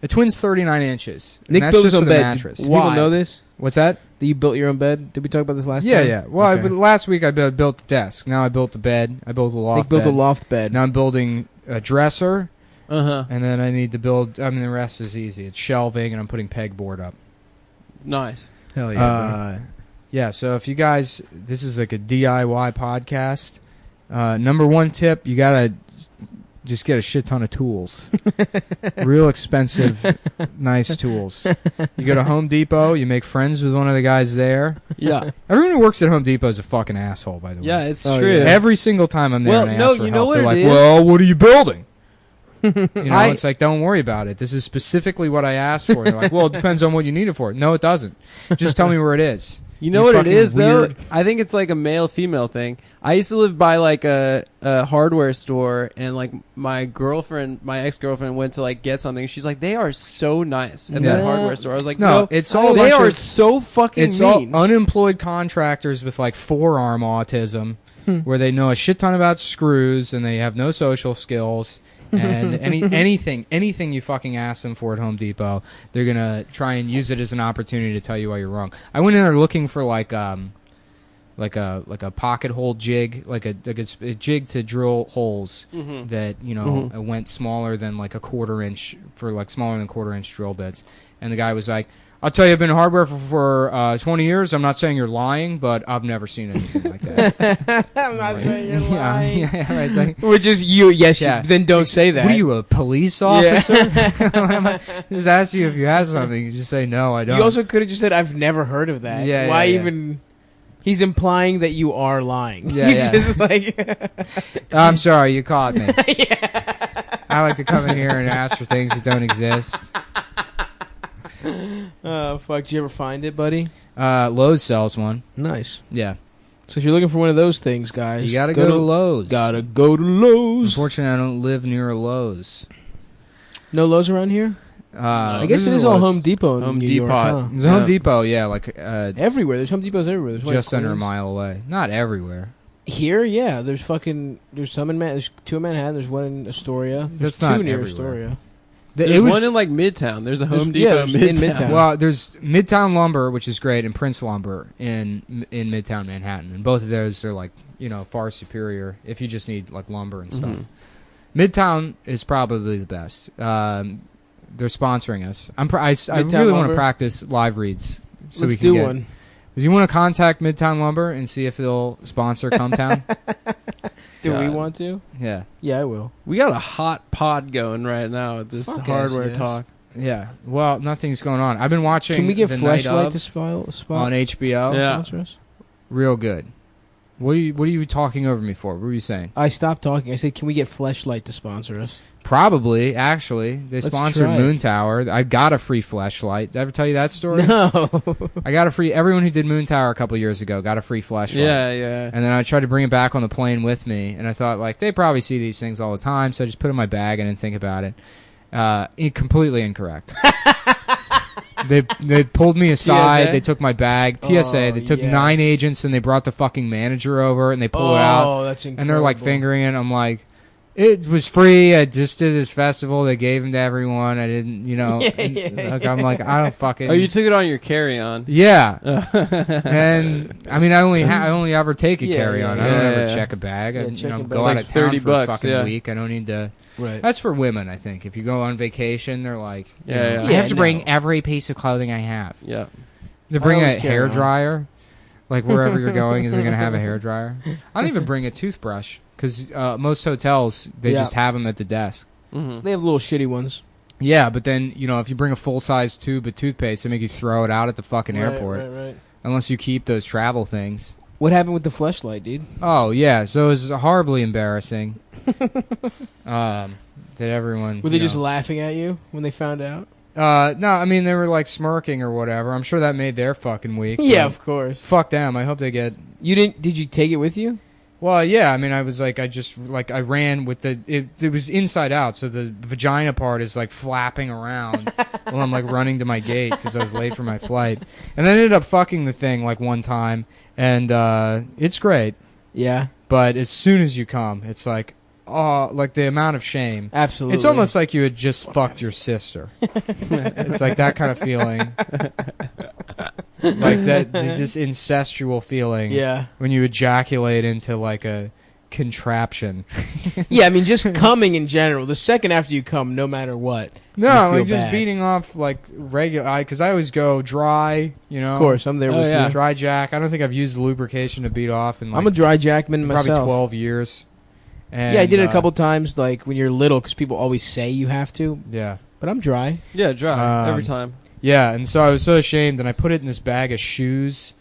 39 inches. and Nick that's built just his own for the bed. mattress. Do people know this? What's that? That you built your own bed? Did we talk about this last Yeah, time? yeah. Well, Okay. last week I built the desk. Now I built the bed. I built a loft Nick built bed. a loft bed. Now I'm building a dresser, Uh-huh. and then I need to build. I mean, the rest is easy. It's shelving, and I'm putting pegboard up. Nice. Hell yeah. Yeah. So if you guys, this is like a DIY podcast. Number one tip: you gotta just get a shit ton of tools. Real expensive, nice tools. You go to Home Depot. You make friends with one of the guys there. Yeah. Everyone who works at Home Depot is a fucking asshole, by the way. Yeah, it's Oh, true. yeah. Every single time I'm there Well, and I no, ask for you know help, what they're it like, is? well, what are you building? I- It's like, don't worry about it. This is specifically what I asked for. And they're like, well, it depends on what you need it for. No, it doesn't. Just tell me where it is. You know You what it fucking is, weird- though? I think it's like a male-female thing. I used to live by, like, a hardware store, and, like, my ex-girlfriend went to, like, get something. She's like, they are so nice at that Yeah. hardware store. I was like, No, no, it's all a they bunch are of- so fucking It's mean. all unemployed contractors with like forearm autism, where they know a shit ton about screws and they have no social skills. And anything you fucking ask them for at Home Depot, they're gonna try and use it as an opportunity to tell you why you're wrong. I went in there looking for like a pocket hole jig, like a jig to drill holes that went smaller than like a quarter-inch for like smaller than quarter-inch drill bits. And the guy was like, I'll tell you, I've been in hardware for 20 years. I'm not saying you're lying, but I've never seen anything like that. I'm not saying you're lying. Yeah, right. Like, Which is you. Yes, Yeah. then don't say that. what are you, a police officer? Just ask you if you have something. You just say, no, I don't. You also could have just said, I've never heard of that. Yeah, Why yeah, yeah. even... He's implying that you are lying. Yeah, He's yeah. just like... I'm sorry, you caught me. I like to come in here and ask for things that don't exist. Oh, fuck. Did you ever find it, buddy? Lowe's sells one. Nice. Yeah. So if you're looking for one of those things, guys... You gotta go to Lowe's. Gotta go to Lowe's. Unfortunately, I don't live near a Lowe's. No Lowe's around here? I guess it is all Home Depot in Home New York, Depot. huh? There's a Home Depot, yeah, like Everywhere. There's Home Depots everywhere. There's one in just under a Queens. mile away. Not everywhere. Here, yeah. There's some in there's two in Manhattan. There's one in Astoria. There's That's two not near everywhere. Astoria. There's one in, like, Midtown. There's a Home Depot there's in in Midtown. Midtown. Well, there's Midtown Lumber, which is great, and Prince Lumber in Midtown Manhattan, and both of those are like far superior if you just need like lumber and stuff. Midtown is probably the best. They're sponsoring us. I Midtown really want Lumber? to practice live reads so Let's we can do get. one. Do you want to contact Midtown Lumber and see if they'll sponsor Cometown? Do we God. want to? Yeah, Yeah, I will. We got a hot pod going right now with this Fuck hardware yes. talk. yeah. Well, nothing's going on. I've been watching. Can we get The Night Fleshlight of to spot on HBO? Yeah. sponsor us? Real good. What are you talking over me for? What were you saying? I stopped talking. I said, can we get Fleshlight to sponsor us? Probably, actually. They Let's sponsored try it. Moon Tower. I got a free flashlight. Did I ever tell you that story? No. I got a free... Everyone who did Moon Tower a couple years ago got a free flashlight. Yeah, yeah. And then I tried to bring it back on the plane with me, and I thought, like, they probably see these things all the time, so I just put it in my bag and didn't think about it. Completely incorrect. They pulled me aside. TSA? They took my bag. TSA. Oh, They took yes. 9 agents, and they brought the fucking manager over, and they pull it out. Oh, that's incredible. And they're like fingering it. I'm like, it was free. I just did this festival. They gave them to everyone. I didn't, I'm like, I don't fucking. Oh, you took it on your carry-on. Yeah. And I mean, I only ever take a Yeah, carry-on. yeah, I don't yeah, ever yeah. check a bag. Yeah, I check a bag. go It's out like of town $30 for a fucking yeah. week. I don't need to. Right. That's for women, I think. If you go on vacation, they're like, you Yeah, know, yeah. I have Yeah, to no. bring every piece of clothing I have. Yeah. To bring a always carry hair on. dryer, like wherever you're going, is it going to have a hair dryer? I don't even bring a toothbrush because most hotels they Yeah. just have them at the desk. Mm-hmm. They have little shitty ones. Yeah, but then if you bring a full size tube of toothpaste, they make you throw it out at the fucking airport. Right. Unless you keep those travel things. What happened with the fleshlight, dude? Oh yeah, so it was horribly embarrassing. That everyone Were they just laughing at you when they found out? No, I mean they were like smirking or whatever. I'm sure that made their fucking week. Yeah, but of course. Fuck them. I hope they get. You didn't? Did you take it with you? Well, yeah. I mean, I was like, I ran with the. It was inside out, so the vagina part is like flapping around while I'm like running to my gate because I was late for my flight, and then I ended up fucking the thing like one time, and it's great. Yeah, But as soon as you come, it's like, oh, like the amount of shame. absolutely. It's almost like you had just fucked your sister. It's like that kind of feeling. Like that, this incestual feeling. Yeah. When you ejaculate into like a contraption. Yeah, I mean, just coming in general. The second after you come, no matter what. No, you feel like just bad. beating off like regular. Because I always go dry, you know. Of course, I'm there with you. Dry jack. I don't think I've used lubrication to beat off in like I'm a dry jackman myself. probably 12 years. And, yeah, I did it a couple times, like when you're little, because people always say you have to. Yeah. But I'm dry. Yeah, dry every Um, time. Yeah, and so I was so ashamed, and I put it in this bag of shoes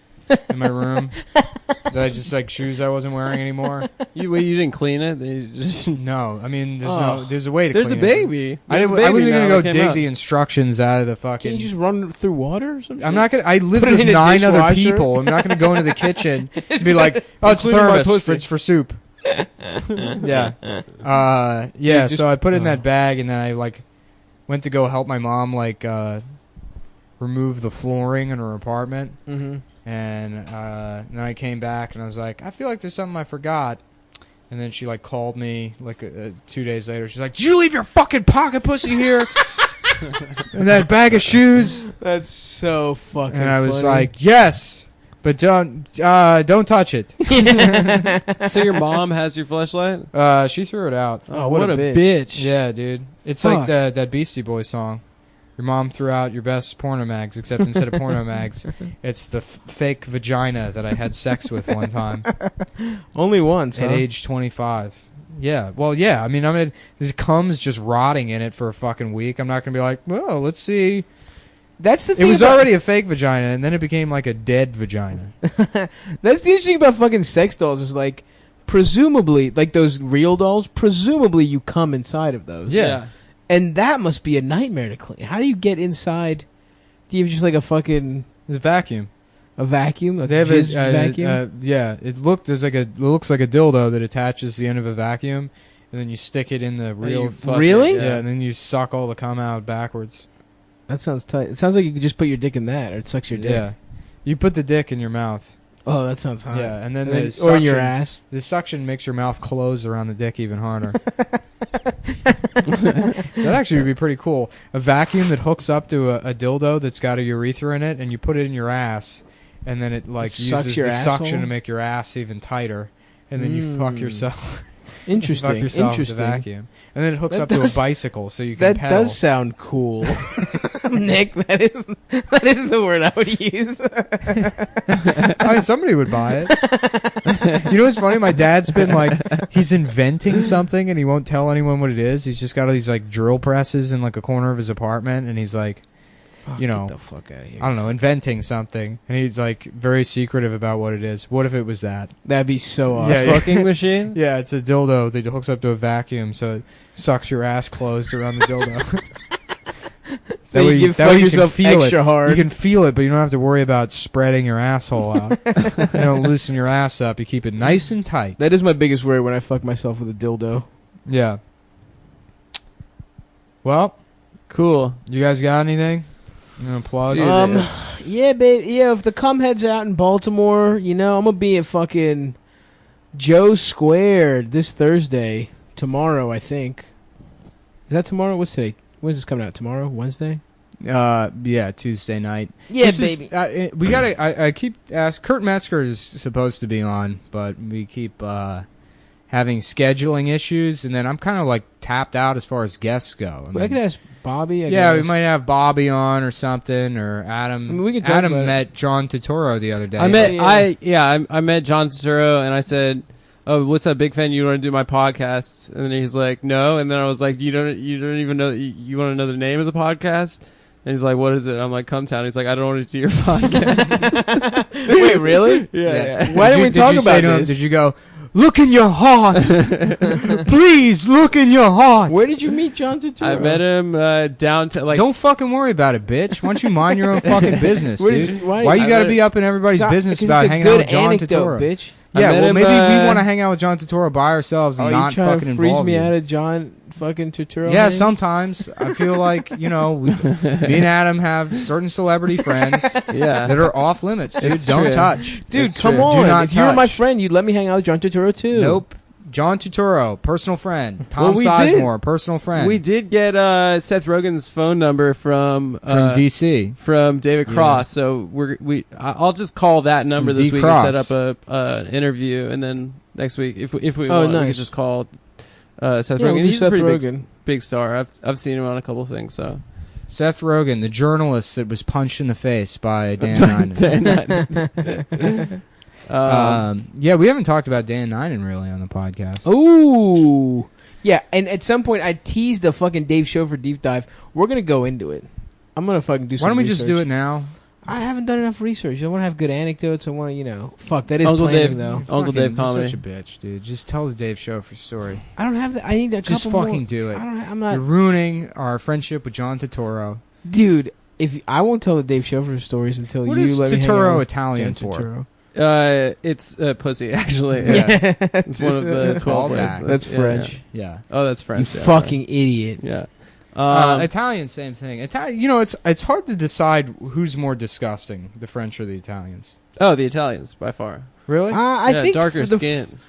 in my room that I just like shoes I wasn't wearing anymore. You didn't clean it. They just No, I mean Oh. there's a way to. there's a clean it. baby. I There's a wasn't baby gonna now go that came dig out. the instructions out of the fucking. Can't you just run it through water or something? I'm not gonna. I live Put it with in a 9 other dishwasher? people. I'm not gonna go into the kitchen and be like, "Oh, it's Including my thermos. pussy. It's for soup." Yeah. Yeah. Dude, just- So I put it in that bag, and then I like went to go help my mom like remove the flooring in her apartment. Mm-hmm. And then I came back and I was like, I feel like there's something I forgot. And then she like called me like 2 days later. She's like, did you leave your fucking pocket pussy here? And that bag of shoes? That's so fucking And I was funny. like, yes, but don't touch it. So your mom has your fleshlight? She threw it out. Oh, what a bitch. Yeah, dude. It's Fuck. like that Beastie Boys song. Your mom threw out your best porno mags, except instead of porno mags, it's the fake vagina that I had sex with one time Only once, at huh? age 25. Yeah, well, yeah. I mean, this cum's just rotting in it for a fucking week. I'm not gonna be like, well, let's see. That's the It thing. was about- already a fake vagina, and then it became like a dead vagina. That's the interesting about fucking sex dolls is like, presumably, like those real dolls, presumably you come inside of those. Yeah. And that must be a nightmare to clean. How do you get inside? Do you have just like a fucking It's a vacuum. a vacuum? A They have jizz a vacuum? yeah. It looks like a dildo that attaches the end of a vacuum, and then you stick it in the real. you fuck Really? it, Yeah, and then you suck all the cum out backwards. That sounds tight. It sounds like you could just put your dick in that, or it sucks your dick. Yeah, you put the dick in your mouth. Oh, that sounds hot. Yeah, and then And the then- suction, or in your ass. The suction makes your mouth close around the dick even harder. That actually would be pretty cool. A vacuum that hooks up to a dildo that's got a urethra in it, and you put it in your ass, and then it like It sucks uses your the suction asshole? to make your ass even tighter, and then you fuck Mm. yourself. Interesting. Fuck yourself Interesting. with the vacuum, and then it hooks That up to a does- bicycle, so you can That pedal. does sound cool. Nick, that is the word I would use. I mean, somebody would buy it. You know what's funny? My dad's been like, he's inventing something and he won't tell anyone what it is. He's just got all these like drill presses in like a corner of his apartment, and he's like, you know, Get the fuck out of here. I don't know, inventing something, and he's like very secretive about what it is. What if it was that? That'd be so awesome. Yeah, Fucking machine? Yeah, it's a dildo that hooks up to a vacuum, so it sucks your ass closed around the dildo. So That way you can that way fuck you can yourself feel extra it. hard. You can feel it, but you don't have to worry about spreading your asshole out. You don't loosen your ass up. You keep it nice and tight. That is my biggest worry when I fuck myself with a dildo. Yeah. Well, Cool. you guys got anything? You gonna plug? Dude, Yeah, babe. Yeah, if the cum head's out in Baltimore, you know, I'm gonna be at fucking Joe Squared this Thursday. Tomorrow, I think. Is that tomorrow? What's today? When's this coming out? Tomorrow? Wednesday? Yeah, Tuesday night. Yeah, This is- baby. we gotta. I keep asking. Kurt Metzger is supposed to be on, but we keep having scheduling issues, and then I'm kind of like tapped out as far as guests go. I could ask Bobby. I Yeah, we guess. might have Bobby on or something, or Adam. I mean, we can talk Adam about it. met John Turturro the other day. I met Yeah. I met John Turturro and I said, "Oh, what's up, big fan? You want to do my podcast?" And then he's like, "No." And then I was like, "You don't even know? You want to know the name of the podcast?" And he's like, what is it? I'm like, Come Town. He's like, I don't want to do your podcast. Wait, really? Yeah. Why didn't we talk about this? Did you go, look in your heart? Please look in your heart. Where did you meet John Turturro? I met him downtown. Like, Don't fucking worry about it, bitch. Why don't you mind your own fucking business, dude? Why you gotta be up in everybody's business about hanging out with John Turturro? Bitch. Yeah, met well, him, maybe we want to hang out with John Turturro by ourselves and not you trying fucking to freeze involve me you. out of John fucking Turturro? Yeah, man? sometimes I feel like, me and Adam have certain celebrity friends that are off limits, dude. It's Don't true. touch. Dude, It's come true. on. Do not If you were my touch. friend, you'd let me hang out with John Turturro too. Nope. John Turturro, personal friend. Tom Well, we Sizemore, personal friend. we did get Seth Rogen's phone number from DC. from David Cross. So I'll just call that number From this D. week Cross. and set up an interview, and then next week, if we Oh, want, we nice. could just call Seth Yeah, Rogen. we'll do He's Seth a pretty Rogen. big star. I've seen him on a couple of things. So Seth Rogen, the journalist that was punched in the face by Dan Ninen. Yeah, we haven't talked about Dan Ninen really on the podcast. Ooh. Yeah, and at some point I teased the fucking Dave Schofer deep dive. We're going to go into it. I'm going to fucking do some Why don't we just do research. it now? I haven't done enough research. I want to have good anecdotes. I want to, fuck, that is Uncle planning, Dave. though. Uncle Fucking- Dave you're comedy. such a bitch, dude. Just tell the Dave Schofer story. I don't have that. I need a Just couple fucking more. do it. I'm not. You're ruining our friendship with John Turturro. Dude, if I won't tell the Dave Schofer stories until What you is let me hang Turturro out with Italian John for? Turturro. It's pussy actually. Yeah. It's one of the 12 ways. Callback. That's Yeah, French. Yeah. yeah. Oh, that's You French. yeah, fucking idiot. Yeah. Italian, same thing. It's hard to decide who's more disgusting, the French or the Italians. Oh, the Italians by far. Really? I Yeah, think darker for the skin.